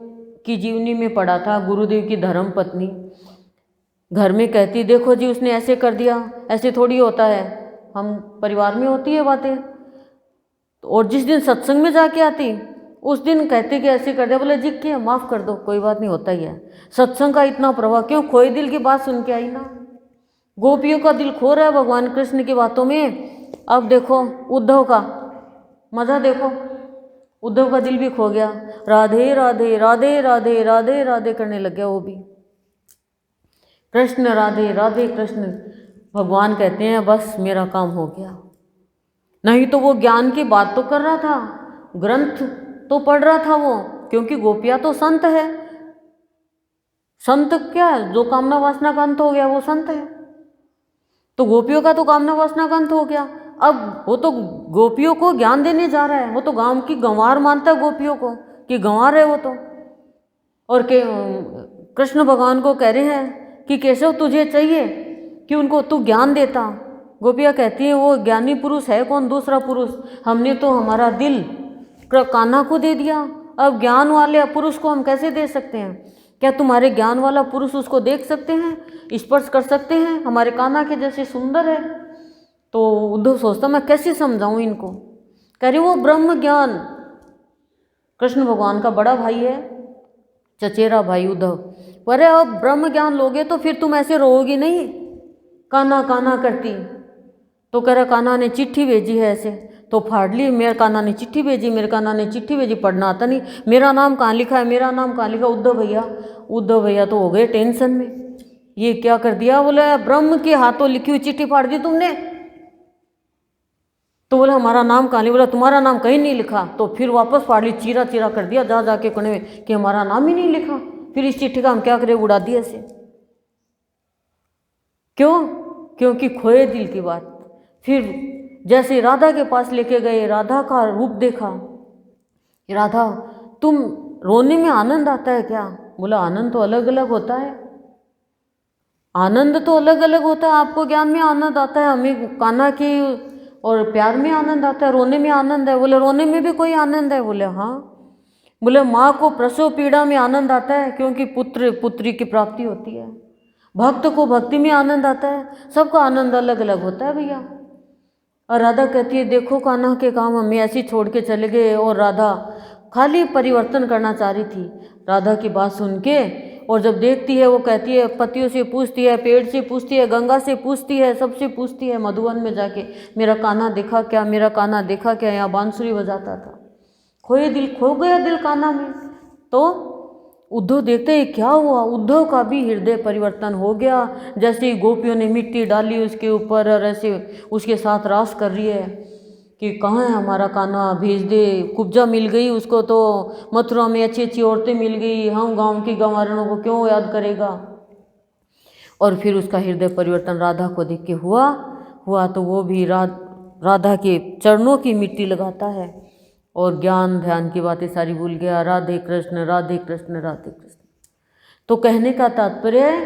की जीवनी में पढ़ा था, गुरुदेव की धर्म पत्नी घर में कहती, देखो जी उसने ऐसे कर दिया, ऐसे थोड़ी होता है, हम परिवार में होती है बातें। और जिस दिन सत्संग में जाके आती उस दिन कहते कि ऐसे कर दिया, बोले जी क्या माफ़ कर दो, कोई बात नहीं, होता ही है। सत्संग का इतना प्रभाव, क्यों खोए दिल की बात सुन के आई ना। गोपियों का दिल खो रहा है भगवान कृष्ण की बातों में। अब देखो उद्धव का मज़ा, देखो उद्धव का दिल भी खो गया, राधे राधे राधे राधे राधे राधे करने लग गया वो भी। कृष्ण राधे राधे कृष्ण। भगवान कहते हैं बस मेरा काम हो गया। नहीं तो वो ज्ञान की बात तो कर रहा था, ग्रंथ तो पढ़ रहा था वो, क्योंकि गोपियाँ तो संत है। संत क्या है, जो कामना वासना का अंत हो गया वो संत है। तो गोपियों का तो कामना वासना का अंत हो गया। अब वो तो गोपियों को ज्ञान देने जा रहा है, वो तो गांव की गंवार मानता है गोपियों को कि गंवार है वो तो। और के कृष्ण भगवान को कह रहे हैं कि केशव तुझे चाहिए कि उनको तू ज्ञान देता। गोपियाँ कहती हैं वो ज्ञानी पुरुष है कौन, दूसरा पुरुष, हमने तो हमारा दिल कान्हा को दे दिया, अब ज्ञान वाले पुरुष को हम कैसे दे सकते हैं? क्या तुम्हारे ज्ञान वाला पुरुष उसको देख सकते हैं, स्पर्श कर सकते हैं? हमारे कान्हा के जैसे सुंदर है। तो उद्धव सोचता मैं कैसे समझाऊं इनको। कह रही वो ब्रह्म ज्ञान, कृष्ण भगवान का बड़ा भाई है, चचेरा भाई उद्धव। अरे अब ब्रह्म ज्ञान लोगे तो फिर तुम ऐसे रोओगी नहीं, कान्हा कान्हा करती। तो कह रहा कान्हा ने चिट्ठी भेजी है ऐसे, तो फाड़ ली, मेरे कान्हा ने चिट्ठी भेजी, मेरे कान्हा ने चिट्ठी भेजी, पढ़ना आता नहीं, मेरा नाम कहाँ लिखा है, मेरा नाम कहाँ लिखा। उद्धव भैया तो हो गए टेंशन में, ये क्या कर दिया। बोले ब्रह्म के हाथों लिखी हुई चिट्ठी फाड़ दी तुमने। तो बोला हमारा नाम कहाँ लिखा, बोला तुम्हारा नाम कहीं नहीं लिखा। तो फिर वापस फाड़ ली, चीरा चीरा कर दिया जा जाके कोने में कि हमारा नाम ही नहीं लिखा। फिर इस चिट्ठी का हम क्या करें, उड़ा दिया ऐसे। क्यों? क्योंकि खोए दिल की बात। फिर जैसे राधा के पास लेके गए, राधा का रूप देखा, राधा तुम रोने में आनंद आता है क्या? बोला आनंद तो अलग अलग होता है, आनंद तो अलग अलग होता है। आपको ज्ञान में आनंद आता है, हमें कान्हा की और प्यार में आनंद आता है, रोने में आनंद है। बोले रोने में भी कोई आनंद है? बोले हाँ। बोले माँ को प्रसव पीड़ा में आनंद आता है क्योंकि पुत्र पुत्री की प्राप्ति होती है। भक्त को भक्ति में आनंद आता है, सबका आनंद अलग अलग होता है भैया। और राधा कहती है देखो कान्हा के काम हमें ऐसे छोड़ के चले गए। और राधा खाली परिवर्तन करना चाह रही थी। राधा की बात सुन के और जब देखती है, वो कहती है पतियों से पूछती है, पेड़ से पूछती है, गंगा से पूछती है, सबसे पूछती है, मधुवन में जाके मेरा कान्हा देखा क्या, मेरा कान्हा देखा क्या। यहाँ बांसुरी बजाता था, खोए दिल, खो गया दिल कान्हा में। तो उद्धव देखते ही क्या हुआ, उद्धव का भी हृदय परिवर्तन हो गया। जैसे ही गोपियों ने मिट्टी डाली उसके ऊपर और ऐसे उसके साथ रास कर रही है कि कहाँ है हमारा कान्हा, भेज दे। कुब्जा मिल गई उसको तो, मथुरा में अच्छी अच्छी औरतें मिल गई, हम गांव की गंवारों को क्यों याद करेगा। और फिर उसका हृदय परिवर्तन राधा को देख के हुआ तो वो भी राधा के चरणों की मिट्टी लगाता है और ज्ञान ध्यान की बातें सारी भूल गया। राधे कृष्ण राधे कृष्ण राधे कृष्ण। तो कहने का तात्पर्य है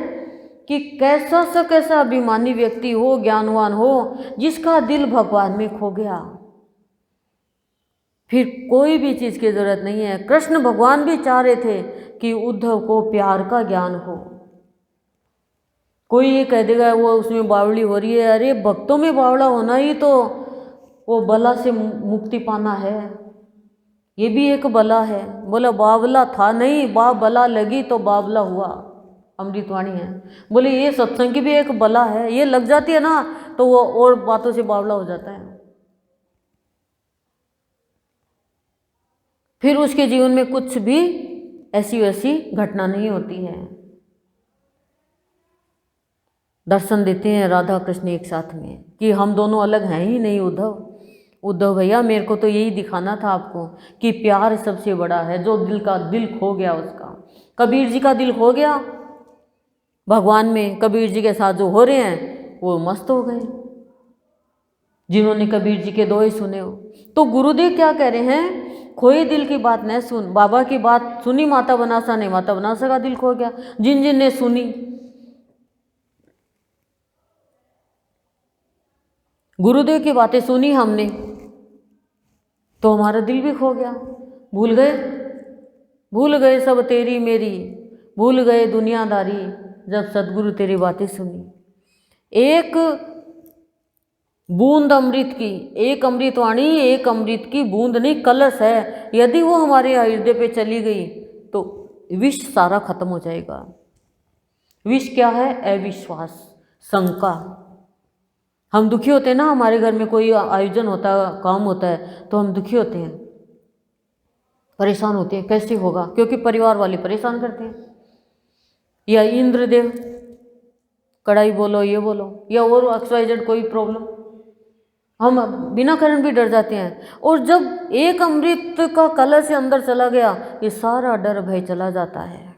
कि कैसा सा कैसा अभिमानी व्यक्ति हो, ज्ञानवान हो, जिसका दिल भगवान में खो गया, फिर कोई भी चीज़ की जरूरत नहीं है। कृष्ण भगवान भी चाह रहे थे कि उद्धव को प्यार का ज्ञान हो। कोई ये कह देगा वो उसमें बावड़ी हो रही है, अरे भक्तों में बावड़ा होना ही तो वो बला से मुक्ति पाना है, ये भी एक बला है। बोला बावला था नहीं, बला लगी तो बावला हुआ, अमृतवाणी है। बोले ये सत्संग की भी एक बला है, ये लग जाती है ना तो वो और बातों से बावला हो जाता है। फिर उसके जीवन में कुछ भी ऐसी वैसी घटना नहीं होती है। दर्शन देते हैं राधा कृष्ण एक साथ में कि हम दोनों अलग हैं ही नहीं। उद्धव भैया मेरे को तो यही दिखाना था आपको कि प्यार सबसे बड़ा है। जो दिल खो गया उसका, कबीर जी का दिल खो गया भगवान में, कबीर जी के साथ जो हो रहे हैं वो मस्त हो गए, जिन्होंने कबीर जी के दोहे सुने हो। तो गुरुदेव क्या कह रहे हैं, खोए दिल की बात न सुन। बाबा की बात सुनी माता बनासा ने, माता बनासा का दिल खो गया। जिन जिन ने सुनी, गुरुदेव की बातें सुनी हमने, तो हमारा दिल भी खो गया। भूल गए सब तेरी मेरी, भूल गए दुनियादारी, जब सदगुरु तेरी बातें सुनी। एक बूंद अमृत की, एक अमृतवाणी, एक अमृत की बूंद नहीं कलश है, यदि वो हमारे हृदय पे चली गई तो विष सारा खत्म हो जाएगा। विष क्या है? अविश्वास, शंका। हम दुखी होते हैं ना, हमारे घर में कोई आयोजन होता है, काम होता है, तो हम दुखी होते हैं, परेशान होते हैं, कैसे होगा, क्योंकि परिवार वाले परेशान करते हैं। या इंद्रदेव, कढ़ाई बोलो, ये बोलो, या और XYZ कोई प्रॉब्लम, हम बिना कारण भी डर जाते हैं। और जब एक अमृत का कलश से अंदर चला गया, ये सारा डर भय चला जाता है।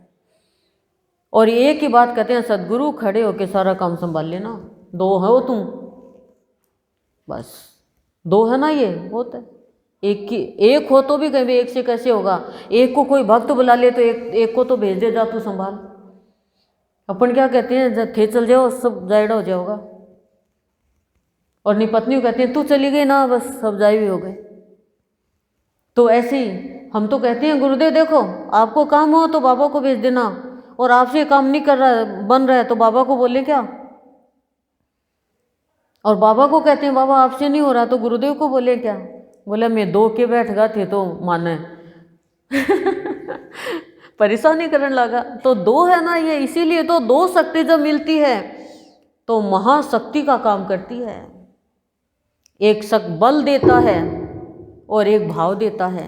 और एक ही बात कहते हैं सदगुरु, खड़े होके सारा काम संभाल लेना, दो हो तुम, बस दो है ना, ये होता है। एक हो तो भी कहीं एक से कैसे होगा? एक को कोई भक्त बुला ले तो एक को तो भेज दे, जा तू संभाल। अपन क्या कहते हैं, जब थे चल जाओ सब जायड़ा हो जाओगा। और निपत्नी कहते हैं तू चली गई ना, बस सब जाए भी हो गए। तो ऐसे ही हम तो कहते हैं गुरुदेव देखो, आपको काम हो तो बाबा को भेज देना, और आपसे काम नहीं कर रहा बन रहा है तो बाबा को बोले क्या? और बाबा को कहते हैं बाबा आपसे नहीं हो रहा तो गुरुदेव को बोले क्या? बोले मैं दो के बैठ गए थे तो माने परेशानी करने लगा। तो दो है ना ये, इसीलिए तो दो शक्ति जब मिलती है तो महाशक्ति का काम करती है। एक शक बल देता है और एक भाव देता है।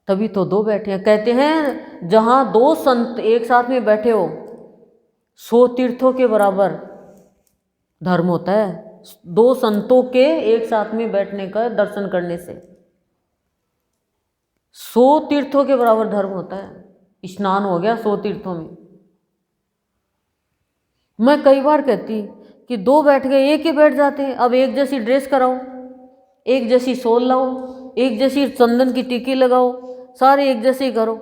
तभी तो दो बैठे हैं। कहते हैं जहां दो संत एक साथ में बैठे हो 100 तीर्थों के बराबर धर्म होता है। दो संतों के एक साथ में बैठने का दर्शन करने से 100 तीर्थों के बराबर धर्म होता है। स्नान हो गया 100 तीर्थों में। मैं कई बार कहती कि दो बैठ गए, एक ही बैठ जाते हैं। अब एक जैसी ड्रेस कराओ, एक जैसी शॉल लाओ, एक जैसी चंदन की टिक्की लगाओ, सारे एक जैसे ही करो,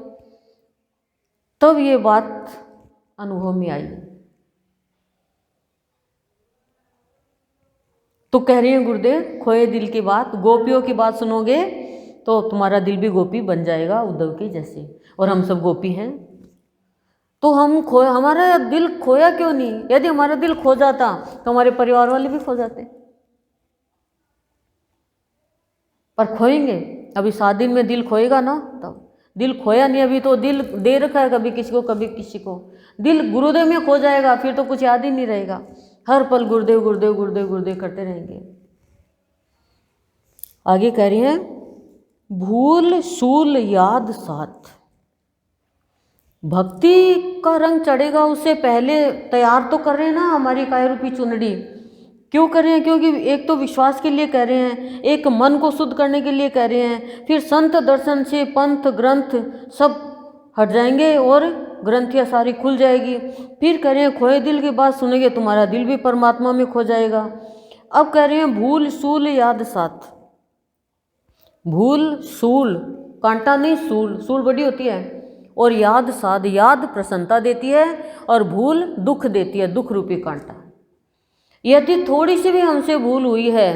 तब ये बात अनुभव में आई। तो कह रही हैं गुरुदेव, खोए दिल की बात, गोपियों की बात सुनोगे तो तुम्हारा दिल भी गोपी बन जाएगा उद्धव के जैसे, और हम सब गोपी हैं। तो हमारा दिल खोया क्यों नहीं? यदि हमारा दिल खो जाता तो हमारे परिवार वाले भी खो जाते। पर खोएंगे, अभी शादी में दिल खोएगा ना, तब दिल खोया नहीं। अभी तो दिल दे रखा है कभी किसी को कभी किसी को। दिल गुरुदेव में खो जाएगा फिर तो कुछ याद ही नहीं रहेगा, हर पल गुरुदेव गुरुदेव गुरुदेव गुरुदेव करते रहेंगे। आगे कह रही हैं, भूल सूल याद साथ। भक्ति का रंग चढ़ेगा उससे पहले तैयार तो कर रहे हैं ना हमारी काया रूपी चुनरी। क्यों कर रहे हैं? क्योंकि एक तो विश्वास के लिए कह रहे हैं, एक मन को शुद्ध करने के लिए कह रहे हैं, फिर संत दर्शन से पंथ ग्रंथ सब हट जाएंगे और ग्रंथियाँ सारी खुल जाएगी। फिर कह रहे हैं खोए दिल की बात सुनेंगे, तुम्हारा दिल भी परमात्मा में खो जाएगा। अब कह रहे हैं भूल सूल याद साथ। भूल सूल, कांटा नहीं, सूल, सूल बड़ी होती है, और याद साध, याद प्रसन्नता देती है और भूल दुख देती है, दुख रूपी कांटा। यदि थोड़ी सी भी हमसे भूल हुई है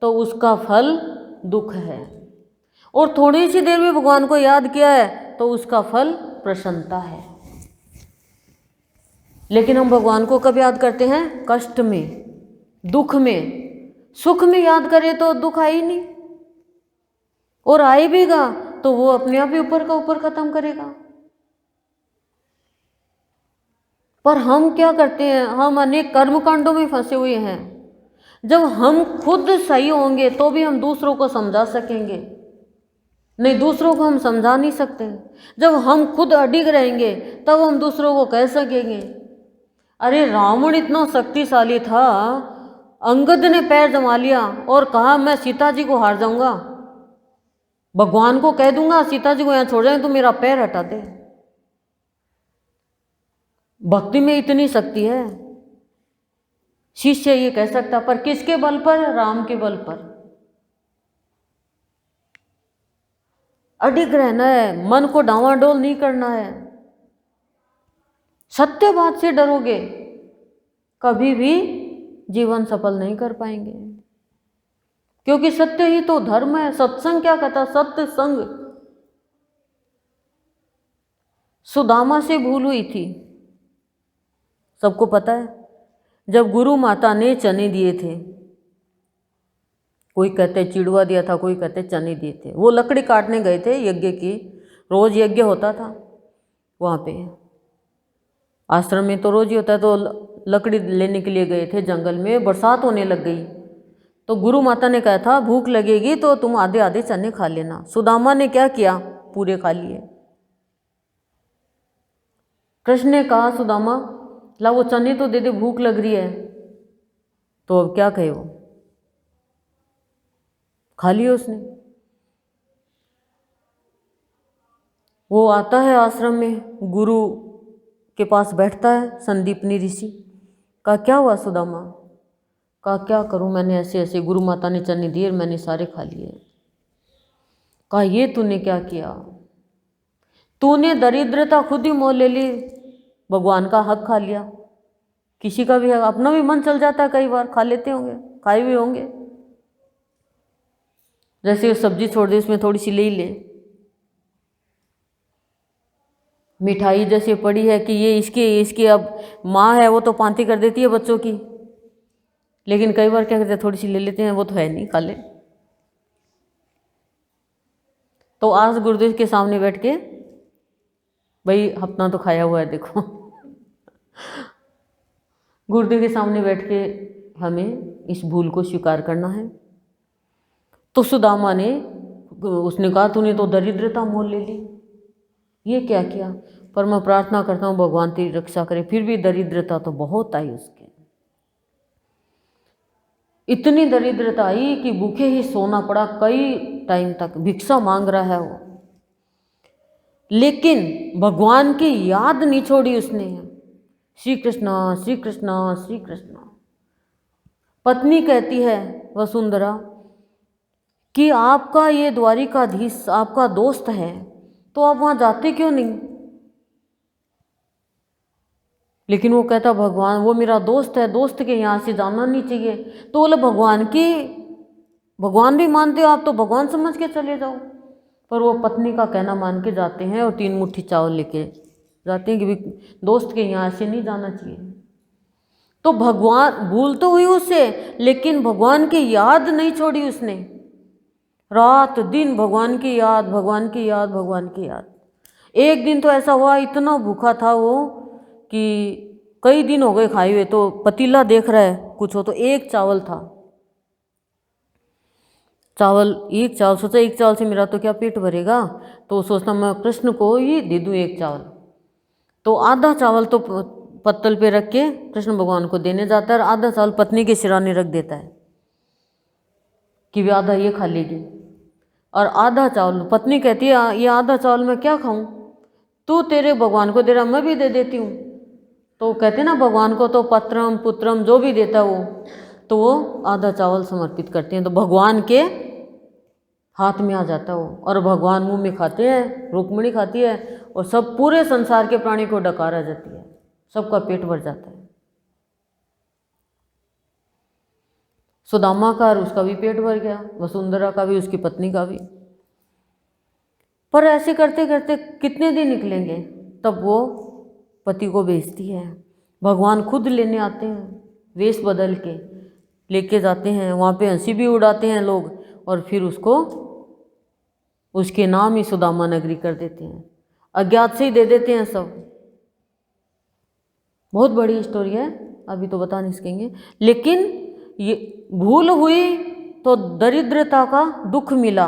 तो उसका फल दुख है, और थोड़ी सी देर भी भगवान को याद किया है तो उसका फल प्रसन्नता है। लेकिन हम भगवान को कब याद करते हैं? कष्ट में, दुख में। सुख में याद करें तो दुख आए ही नहीं, और आए भीगा तो वो अपने आप ही ऊपर का ऊपर खत्म करेगा। पर हम क्या करते हैं? हम अनेक कर्मकांडों में फंसे हुए हैं। जब हम खुद सही होंगे तो भी हम दूसरों को समझा सकेंगे, नहीं दूसरों को हम समझा नहीं सकते। जब हम खुद अडिग रहेंगे तब हम दूसरों को कह सकेंगे। अरे रावण इतना शक्तिशाली था, अंगद ने पैर जमा लिया और कहा मैं सीता जी को हार जाऊंगा, भगवान को कह दूंगा सीता जी को यहाँ छोड़ जाए तो मेरा पैर हटा दे। भक्ति में इतनी शक्ति है, शिष्य ये कह सकता। पर किसके बल पर? राम के बल पर अडिग रहना है, मन को डांवाडोल नहीं करना है। सत्य बात से डरोगे कभी भी जीवन सफल नहीं कर पाएंगे, क्योंकि सत्य ही तो धर्म है। सत्संग क्या कहता? सत्य संग। सुदामा से भूल हुई थी, सबको पता है। जब गुरु माता ने चने दिए थे, कोई कहते चिड़वा दिया था, कोई कहते चने दिए थे, वो लकड़ी काटने गए थे यज्ञ की, रोज यज्ञ होता था वहाँ पे, आश्रम में तो रोज ही होता है। तो लकड़ी लेने के लिए गए थे जंगल में, बरसात होने लग गई, तो गुरु माता ने कहा था भूख लगेगी तो तुम आधे आधे चने खा लेना। सुदामा ने क्या किया? पूरे खा लिए। कृष्ण ने कहा सुदामा ला वो चने तो दे दे, भूख लग रही है। तो अब क्या कहे, वो खा लिए उसने। वो आता है आश्रम में, गुरु के पास बैठता है संदीपनी ऋषि। कहा क्या हुआ सुदामा? कहा क्या करूं, मैंने ऐसे ऐसे, गुरु माता ने चने दिए, मैंने सारे खा लिए। कहा ये तूने क्या किया? तूने दरिद्रता खुद ही मोल ले ली, भगवान का हक खा लिया। किसी का भी हक, अपना भी मन चल जाता है, कई बार खा लेते होंगे, खाए भी होंगे। जैसे सब्जी छोड़ दी, इसमें थोड़ी सी ले ही ले। मिठाई जैसे पड़ी है कि ये इसकी अब माँ है, वो तो पांती कर देती है बच्चों की, लेकिन कई बार क्या करते हैं, थोड़ी सी ले लेते हैं, वो तो है नहीं, खा ले। तो आज गुरुदेव के सामने बैठ के, भाई अपना तो खाया हुआ है देखो गुरुदेव के सामने बैठ के हमें इस भूल को स्वीकार करना है। तो सुदामा ने, उसने कहा तूने तो दरिद्रता मोल ले ली, ये क्या किया? पर मैं प्रार्थना करता हूँ भगवान तेरी रक्षा करे। फिर भी दरिद्रता तो बहुत आई उसके, इतनी दरिद्रता आई कि भूखे ही सोना पड़ा, कई टाइम तक भिक्षा मांग रहा है वो, लेकिन भगवान की याद नहीं छोड़ी उसने। श्री कृष्णा श्री कृष्णा श्री कृष्णा। पत्नी कहती है वसुंधरा कि आपका ये द्वारिकाधीश आपका दोस्त है, तो आप वहाँ जाते क्यों नहीं? लेकिन वो कहता भगवान वो मेरा दोस्त है, दोस्त के यहाँ से जाना नहीं चाहिए। तो बोले भगवान भी मानते हो आप, तो भगवान समझ के चले जाओ। पर वो पत्नी का कहना मान के जाते हैं और 3 मुट्ठी चावल लेके जाते हैं कि दोस्त के यहाँ से नहीं जाना चाहिए। तो भगवान, भूल तो हुई उससे, लेकिन भगवान की याद नहीं छोड़ी उसने। रात दिन भगवान की याद, भगवान की याद, भगवान की याद। एक दिन तो ऐसा हुआ, इतना भूखा था वो कि कई दिन हो गए खाए हुए, तो पतीला देख रहा है कुछ हो, तो एक चावल था, एक चावल सोचा एक चावल से मेरा तो क्या पेट भरेगा, तो सोचता मैं कृष्ण को ही दे दूँ एक चावल। तो आधा चावल तो पत्तल पे रख के कृष्ण भगवान को देने जाता है, और आधा चावल पत्नी के सिराने रख देता है कि वे आधा ये खा लेगी, और आधा चावल पत्नी कहती है ये आधा चावल मैं क्या खाऊं, तू तेरे भगवान को दे रहा, मैं भी दे देती हूँ। तो कहते ना भगवान को तो पत्रम पुत्रम जो भी देता वो, तो वो आधा चावल समर्पित करते हैं, तो भगवान के हाथ में आ जाता वो, और भगवान मुंह में खाते हैं, रुक्मिणी खाती है, और सब पूरे संसार के प्राणी को डकार आ जाती है, सबका पेट भर जाता है। सुदामा का और उसका भी पेट भर गया, वसुंधरा का भी, उसकी पत्नी का भी। पर ऐसे करते करते कितने दिन निकलेंगे, तब वो पति को भेजती है। भगवान खुद लेने आते हैं, वेश बदल के लेके जाते हैं, वहाँ पे हंसी भी उड़ाते हैं लोग, और फिर उसको उसके नाम ही सुदामा नगरी कर देते हैं, अज्ञात से ही दे देते हैं सब। बहुत बड़ी स्टोरी है, अभी तो बता नहीं सकेंगे, लेकिन ये भूल हुई तो दरिद्रता का दुख मिला,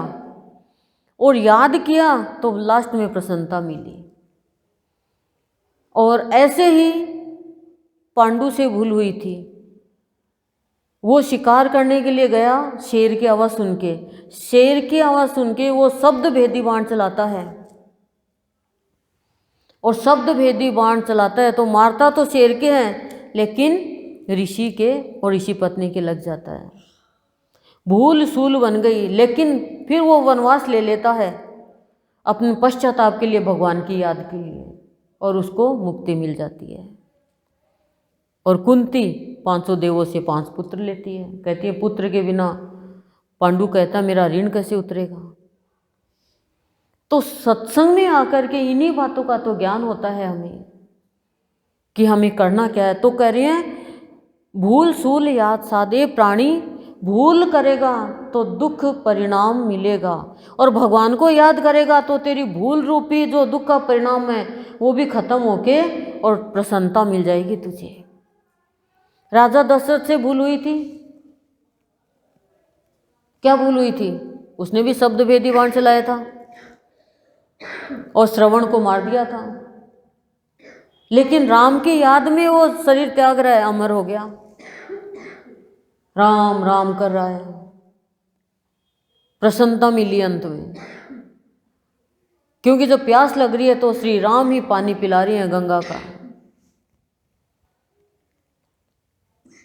और याद किया तो लास्ट में प्रसन्नता मिली। और ऐसे ही पांडु से भूल हुई थी, वो शिकार करने के लिए गया, शेर की आवाज़ सुन के, शेर की आवाज़ सुन के वो शब्द भेदी बाण चलाता है, और शब्द भेदी बाण चलाता है तो मारता तो शेर के हैं, लेकिन ऋषि के और ऋषि पत्नी के लग जाता है। भूल सूल बन गई, लेकिन फिर वो वनवास ले लेता है अपने पश्चाताप के लिए, भगवान की याद के लिए, और उसको मुक्ति मिल जाती है। और कुंती 500 देवों से 5 पुत्र लेती है। कहती है पुत्र के बिना, पांडु कहता मेरा ऋण कैसे उतरेगा। तो सत्संग में आकर के इन्हीं बातों का तो ज्ञान होता है हमें कि हमें करना क्या है। तो कह रहे हैं भूल सूल याद साधे प्राणी, भूल करेगा तो दुख परिणाम मिलेगा, और भगवान को याद करेगा तो तेरी भूल रूपी जो दुख का परिणाम है वो भी खत्म होके और प्रसन्नता मिल जाएगी तुझे। राजा दशरथ से भूल हुई थी, क्या भूल हुई थी? उसने भी शब्द भेदी बाण चलाया था और श्रवण को मार दिया था, लेकिन राम की याद में वो शरीर त्याग रहा है, अमर हो गया, राम राम कर रहा है, प्रसन्नता मिली अंत में। क्योंकि जब प्यास लग रही है तो श्री राम ही पानी पिला रहे हैं गंगा का।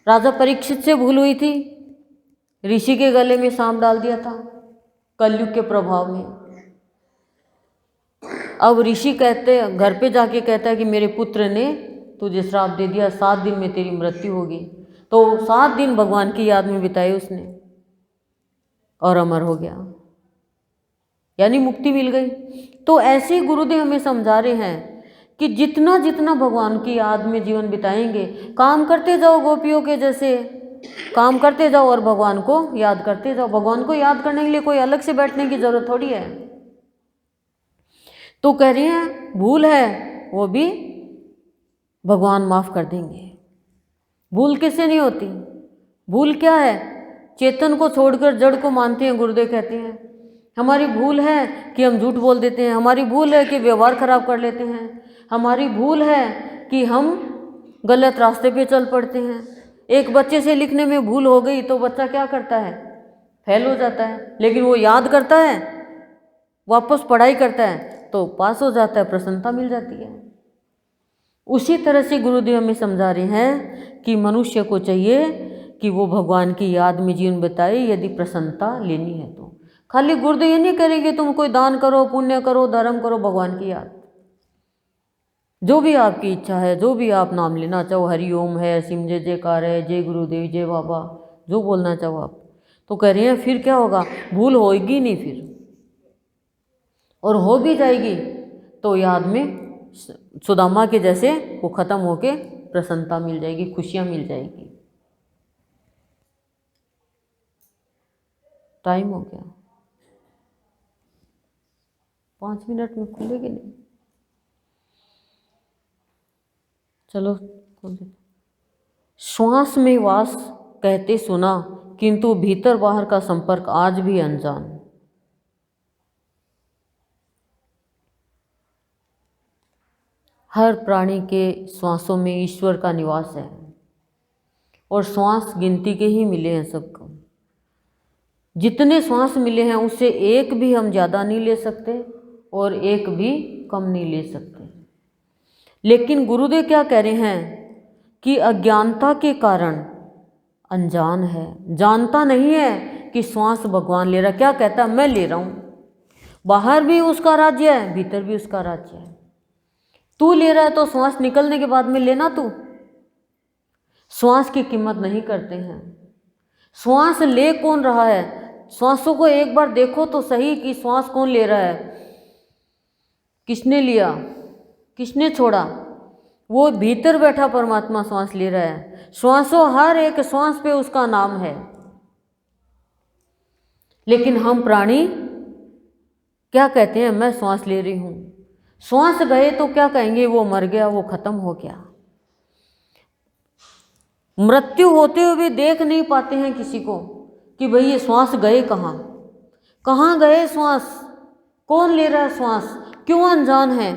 राजा परीक्षित से भूल हुई थी, ऋषि के गले में सांप डाल दिया था कलयुग के प्रभाव में। अब ऋषि कहते, घर पे जाके कहता है कि मेरे पुत्र ने तुझे श्राप दे दिया, 7 दिन में तेरी मृत्यु होगी। तो 7 दिन भगवान की याद में बिताए उसने और अमर हो गया, यानी मुक्ति मिल गई। तो ऐसे ही गुरुदेव हमें समझा रहे हैं कि जितना जितना भगवान की याद में जीवन बिताएंगे, काम करते जाओ गोपियों के जैसे, काम करते जाओ और भगवान को याद करते जाओ। भगवान को याद करने के लिए कोई अलग से बैठने की जरूरत थोड़ी है। तो कह रही हैं भूल है वो भी भगवान माफ कर देंगे। भूल किससे नहीं होती? भूल क्या है? चेतन को छोड़कर जड़ को मानते हैं। गुरुदेव कहते हैं हमारी भूल है कि हम झूठ बोल देते हैं, हमारी भूल है कि व्यवहार खराब कर लेते हैं, हमारी भूल है कि हम गलत रास्ते पे चल पड़ते हैं। एक बच्चे से लिखने में भूल हो गई तो बच्चा क्या करता है? फेल हो जाता है, लेकिन वो याद करता है, वापस पढ़ाई करता है तो पास हो जाता है, प्रसन्नता मिल जाती है। उसी तरह से गुरुदेव हमें समझा रहे हैं कि मनुष्य को चाहिए कि वो भगवान की याद में जीवन बिताए, यदि प्रसन्नता लेनी है तो। खाली गुरुदेव ये नहीं करेंगे तुम कोई दान करो, पुण्य करो, धर्म करो, भगवान की याद, जो भी आपकी इच्छा है, जो भी आप नाम लेना चाहो, हरि ओम है, सिम जय जयकार है, जय गुरुदेव, जय बाबा, जो बोलना चाहो आप। तो कह रहे हैं फिर क्या होगा? भूल होगी नहीं फिर, और हो भी जाएगी तो याद में सुदामा के जैसे वो खत्म होके प्रसन्नता मिल जाएगी, खुशियाँ मिल जाएगी। टाइम हो गया, 5 मिनट में खुलेगी नहीं? चलो खोल देते। श्वास में वास कहते सुना, किंतु भीतर बाहर का संपर्क आज भी अनजान। हर प्राणी के श्वासों में ईश्वर का निवास है, और श्वास गिनती के ही मिले हैं सबको। जितने श्वास मिले हैं उससे एक भी हम ज़्यादा नहीं ले सकते और एक भी कम नहीं ले सकते। लेकिन गुरुदेव क्या कह रहे हैं कि अज्ञानता के कारण अनजान है, जानता नहीं है कि श्वास भगवान ले रहा। क्या कहता है? मैं ले रहा हूँ। बाहर भी उसका राज्य है, भीतर भी उसका राज्य है। तू ले रहा है तो श्वास निकलने के बाद में लेना। तू श्वास की कीमत नहीं करते हैं। श्वास ले कौन रहा है? श्वासों को एक बार देखो तो सही कि श्वास कौन ले रहा है, किसने लिया, किसने छोड़ा? वो भीतर बैठा परमात्मा श्वास ले रहा है। श्वासों, हर एक श्वास पे उसका नाम है। लेकिन हम प्राणी क्या कहते हैं? मैं श्वास ले रही हूँ। श्वास गए तो क्या कहेंगे? वो मर गया, वो खत्म हो गया। मृत्यु होते हुए भी देख नहीं पाते हैं किसी को कि भाई ये श्वास गए कहाँ, कहाँ गए श्वास, कौन ले रहा है श्वास, क्यों अनजान है,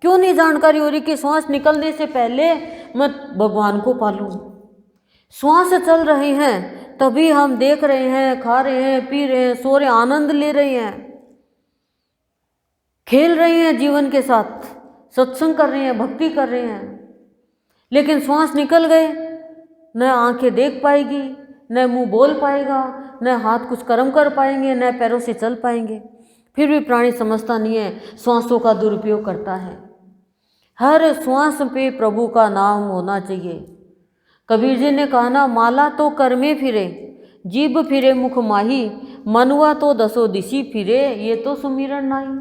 क्यों नहीं जानकारी हो रही कि श्वास निकलने से पहले मैं भगवान को पालूं। श्वास चल रहे हैं तभी हम देख रहे हैं, खा रहे हैं, पी रहे हैं, सो रहे हैं, आनंद ले रहे हैं, खेल रहे हैं जीवन के साथ, सत्संग कर रहे हैं, भक्ति कर रहे हैं। लेकिन श्वास निकल गए, न आंखें देख पाएगी, न मुंह बोल पाएगा, न हाथ कुछ कर्म कर पाएंगे, न पैरों से चल पाएंगे। फिर भी प्राणी समझता नहीं है, श्वासों का दुरुपयोग करता है। हर श्वास पे प्रभु का नाम होना चाहिए। कबीर जी ने कहा ना, माला तो कर में फिरे, जीभ फिरे मुख माही, मनुआ तो दसो दिशी फिरे, ये तो सुमिरन नाही।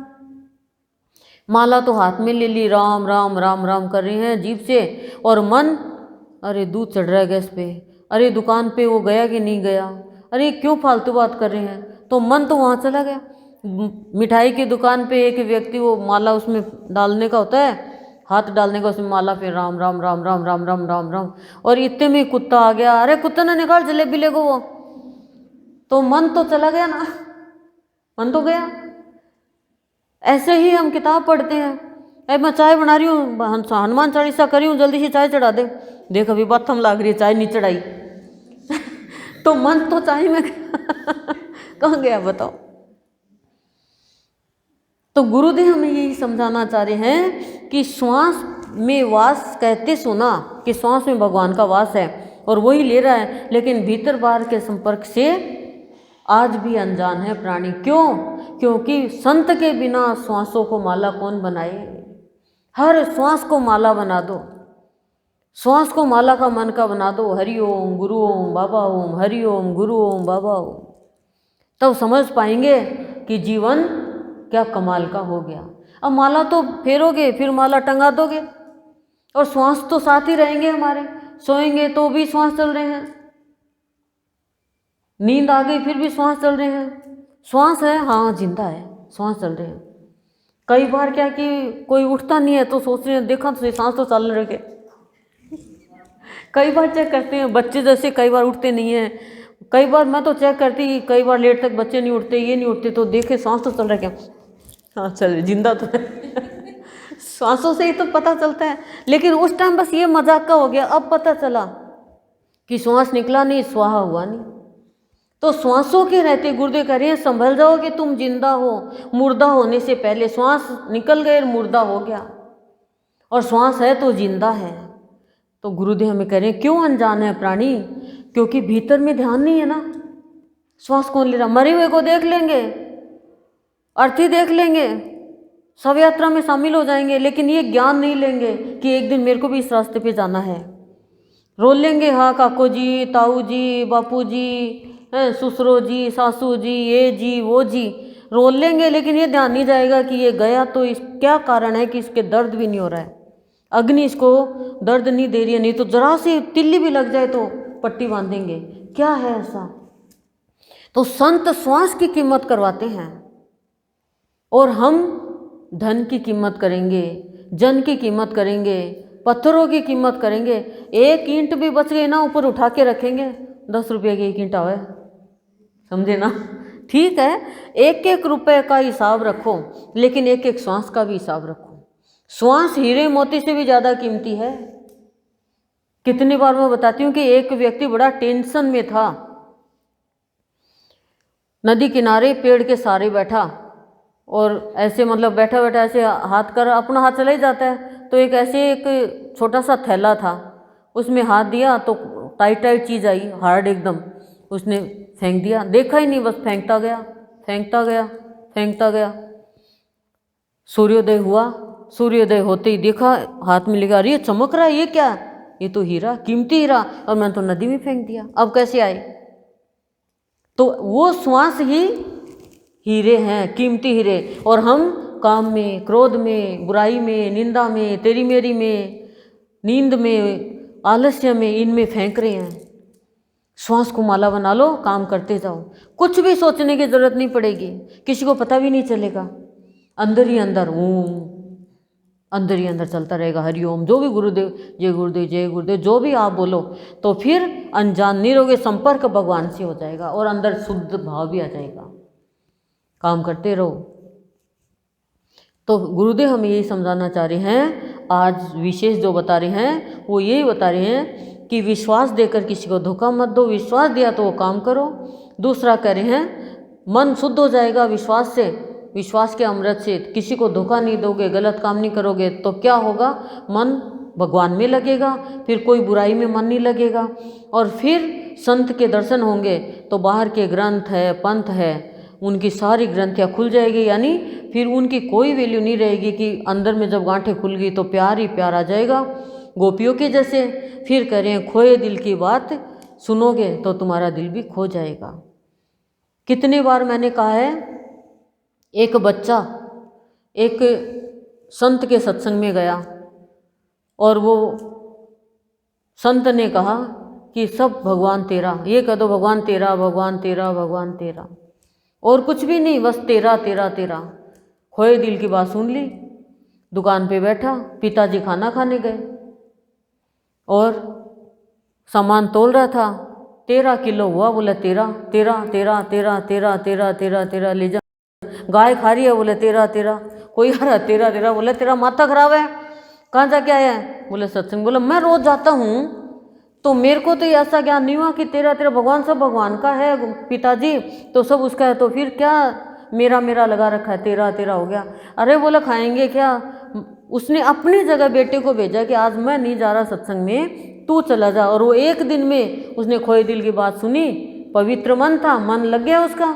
माला तो हाथ में ले ली, राम राम राम राम कर रहे हैं जीभ से, और मन, अरे दूध चढ़ रहा है गैस पे, अरे दुकान पे वो गया कि नहीं गया, अरे क्यों फालतू बात कर रहे हैं, तो मन तो वहाँ चला गया। मिठाई की दुकान पे एक व्यक्ति, वो माला उसमें डालने का होता है, हाथ डालने का उसमें माला, फिर राम राम राम राम राम राम राम राम, और इतने में कुत्ता आ गया, अरे कुत्ते ने निकाल जलेबी ले गो वो, तो मन तो चला गया ना, मन तो गया। ऐसे ही हम किताब पढ़ते हैं, अरे मैं चाय बना रही हूँ, हनुमान चालीसा करी हूँ, जल्दी से चाय चढ़ा दे, देख अभी बात हम लाग रही है, चाय नहीं चढ़ाई तो मन तो चाय में कहाँ गया बताओ। तो गुरुदेव हमें यही समझाना चाह रहे हैं कि श्वास में वास, कहते सुना कि श्वास में भगवान का वास है और वही ले रहा है, लेकिन भीतर बाहर के संपर्क से आज भी अनजान है प्राणी। क्यों? क्योंकि संत के बिना श्वासों को माला कौन बनाए। हर श्वास को माला बना दो, श्वास को माला का मन का बना दो, हरि ओम गुरु ओम बाबा ओम, हरि ओम गुरु ओम बाबा ओम, तब समझ पाएंगे कि जीवन क्या कमाल का हो गया। अब माला तो फेरोगे, फिर माला टंगा दोगे, और श्वास तो साथ ही रहेंगे हमारे, सोएंगे तो भी श्वास चल रहे हैं, नींद आ गई फिर भी श्वास चल रहे हैं, श्वास है, हाँ जिंदा है, श्वास चल रहे हैं। कई बार क्या कि कोई उठता नहीं है तो सोच रहे हैं, देखा तो सांस तो चल रहे, कई बार चेक करते हैं, बच्चे जैसे कई बार उठते नहीं हैं, कई बार मैं तो चेक करती, कई बार लेट तक बच्चे नहीं उठते, ये नहीं उठते, तो देखे सांस तो चल रहा है क्या, हाँ चल जिंदा तो है सांसों से ही तो पता चलता है। लेकिन उस टाइम बस ये मजाक का हो गया, अब पता चला कि श्वास निकला नहीं, स्वाहा हुआ नहीं। तो श्वासों के रहते गुरुदेव कह रहे हैं, संभल जाओ कि तुम जिंदा हो, मुर्दा होने से पहले। श्वास निकल गए, मुर्दा हो गया, और श्वास है तो जिंदा है। तो गुरुदेव हमें कह रहे हैं, क्यों अनजान है प्राणी? क्योंकि भीतर में ध्यान नहीं है ना। श्वास कौन ले रहा? मरे हुए को देख लेंगे, अर्थी देख लेंगे, शव यात्रा में शामिल हो जाएंगे, लेकिन ये ज्ञान नहीं लेंगे कि एक दिन मेरे को भी इस रास्ते पे जाना है। रोल लेंगे, हाँ काको जी, ताऊ जी, बापू जी, ससुरो जी, सासू जी, ये जी वो जी, रोल लेंगे, लेकिन ये ध्यान नहीं जाएगा कि ये गया तो इस क्या कारण है कि इसके दर्द भी नहीं हो रहा है, अग्नि इसको दर्द नहीं दे रही है, नहीं तो जरा सी तिल्ली भी लग जाए तो पट्टी बांधेंगे, क्या है ऐसा। तो संत श्वास की कीमत करवाते हैं, और हम धन की कीमत करेंगे, जन की कीमत करेंगे, पत्थरों की कीमत करेंगे। एक ईंट भी बच गई ना, ऊपर उठा के रखेंगे, 10 रुपये की एक ईंट आवे, समझे ना। ठीक है, एक एक रुपए का हिसाब रखो, लेकिन एक एक श्वास का भी हिसाब रखो। श्वास हीरे मोती से भी ज़्यादा कीमती है। कितनी बार मैं बताती हूँ कि एक व्यक्ति बड़ा टेंशन में था, नदी किनारे पेड़ के सहारे बैठा, और ऐसे मतलब बैठा बैठा ऐसे हाथ कर, अपना हाथ चला ही जाता है, तो एक ऐसे एक छोटा सा थैला था, उसमें हाथ दिया तो टाइट टाइट चीज़ आई, हार्ड एकदम, उसने फेंक दिया, देखा ही नहीं, बस फेंकता गया फेंकता गया फेंकता गया। सूर्योदय हुआ, सूर्योदय होते ही देखा, हाथ में लगा, अरे चमक रहा है, ये क्या, ये तो हीरा, कीमती हीरा, और मैंने तो नदी में फेंक दिया, अब कैसे आए। तो वो श्वास ही हीरे हैं, कीमती हीरे, और हम काम में, क्रोध में, बुराई में, निंदा में, तेरी मेरी में, नींद में, आलस्य में, इनमें फेंक रहे हैं। श्वास को माला बना लो, काम करते जाओ, कुछ भी सोचने की जरूरत नहीं पड़ेगी, किसी को पता भी नहीं चलेगा, अंदर ही अंदर ओम, अंदर ही अंदर चलता रहेगा हरि ओम, जो भी गुरुदेव जय गुरुदेव जय गुरुदेव जो भी आप बोलो, तो फिर अनजान नहीं रहोगे, संपर्क भगवान से हो जाएगा, और अंदर शुद्ध भाव भी आ जाएगा। काम करते रहो। तो गुरुदेव हमें यही समझाना चाह रहे हैं, आज विशेष जो बता रहे हैं वो यही बता रहे हैं कि विश्वास देकर किसी को धोखा मत दो, विश्वास दिया तो वो काम करो। दूसरा कह रहे हैं, मन शुद्ध हो जाएगा विश्वास से, विश्वास के अमृत से, किसी को धोखा नहीं दोगे, गलत काम नहीं करोगे, तो क्या होगा, मन भगवान में लगेगा, फिर कोई बुराई में मन नहीं लगेगा, और फिर संत के दर्शन होंगे तो बाहर के ग्रंथ है, पंथ है, उनकी सारी ग्रंथियाँ खुल जाएगी, यानी फिर उनकी कोई वैल्यू नहीं रहेगी कि अंदर में जब गांठें खुल गई तो प्यार ही प्यार आ जाएगा। गोपियों के जैसे। फिर कह रहे हैं खोए दिल की बात सुनोगे तो तुम्हारा दिल भी खो जाएगा। कितनी बार मैंने कहा है, एक बच्चा एक संत के सत्संग में गया और वो संत ने कहा कि सब भगवान तेरा, ये कह दो भगवान तेरा, भगवान तेरा, भगवान तेरा, और कुछ भी नहीं, बस तेरा तेरा तेरा। खोए दिल की बात सुन ली, दुकान पे बैठा, पिताजी खाना खाने गए और सामान तोल रहा था, 13 किलो हुआ, बोले तेरा तेरा तेरा तेरा तेरा तेरा तेरा तेरा ले जा। गाय खा रही है, बोले तेरा तेरा। कोई आ रहा तेरा तेरा, बोले तेरा माथा खराब है, कहाँ जाके आया है, बोले सत्संग। बोले मैं रोज जाता हूँ तो मेरे को तो ऐसा ज्ञान नहीं हुआ कि तेरा तेरा, भगवान सब भगवान का है, पिताजी तो सब उसका है, तो फिर क्या मेरा मेरा लगा रखा है, तेरा तेरा हो गया। अरे बोला खाएंगे क्या, उसने अपनी जगह बेटे को भेजा कि आज मैं नहीं जा रहा सत्संग में, तू चला जा। और वो एक दिन में उसने खोए दिल की बात सुनी, पवित्र मन था, मन लग गया उसका,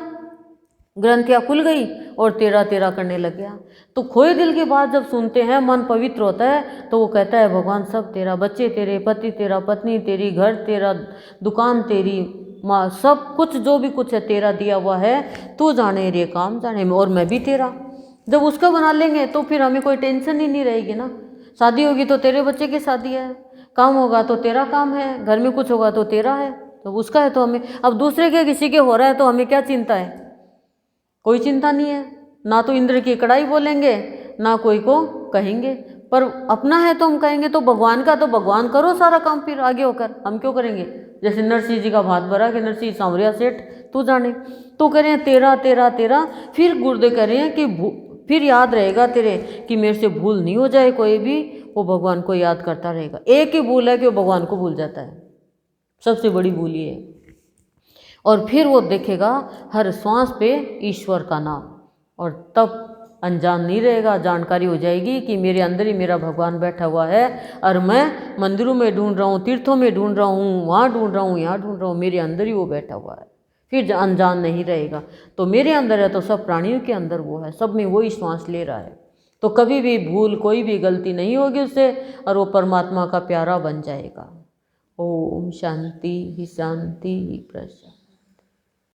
ग्रंथियाँ खुल गई और तेरा तेरा करने लग गया। तो खोए दिल की बात जब सुनते हैं, मन पवित्र होता है, तो वो कहता है भगवान सब तेरा, बच्चे तेरे, पति तेरा, पत्नी तेरी, घर तेरा, दुकान तेरी, माँ, सब कुछ जो भी कुछ है तेरा दिया हुआ है, तू जाने रे काम जाने में, और मैं भी तेरा। जब उसका बना लेंगे तो फिर हमें कोई टेंशन ही नहीं रहेगी ना। शादी होगी तो तेरे बच्चे की शादी है, काम होगा तो तेरा काम है, घर में कुछ होगा तो तेरा है, तो उसका है तो हमें, अब दूसरे के किसी के हो रहा है तो हमें क्या चिंता है, कोई चिंता नहीं है। ना तो इंद्र की कड़ाई बोलेंगे, ना कोई को कहेंगे, पर अपना है तो हम कहेंगे। तो भगवान का तो भगवान करो सारा काम, फिर आगे होकर हम क्यों करेंगे। जैसे नरसिंह जी का भात भरा कि नरसिंह सांवरिया सेठ तू जाने, तो कह रहे हैं तेरा तेरा तेरा। फिर गुरुदेव कह रहे हैं कि फिर याद रहेगा तेरे कि मेरे से भूल नहीं हो जाए कोई भी, वो भगवान को याद करता रहेगा। एक ही भूल है कि वो भगवान को भूल जाता है, सबसे बड़ी भूल ये है। और फिर वो देखेगा हर श्वास पे ईश्वर का नाम, और तब अनजान नहीं रहेगा, जानकारी हो जाएगी कि मेरे अंदर ही मेरा भगवान बैठा हुआ है, और मैं मंदिरों में ढूंढ रहा हूँ, तीर्थों में ढूंढ रहा हूँ, वहाँ ढूंढ रहा हूँ, यहाँ ढूंढ रहा हूँ, मेरे अंदर ही वो बैठा हुआ है। फिर अनजान नहीं रहेगा। तो मेरे अंदर है तो सब प्राणियों के अंदर वो है, सब में वही श्वास ले रहा है, तो कभी भी भूल, कोई भी गलती नहीं होगी उससे, और वो परमात्मा का प्यारा बन जाएगा। ओम शांति ही शांति ही प्रशांति।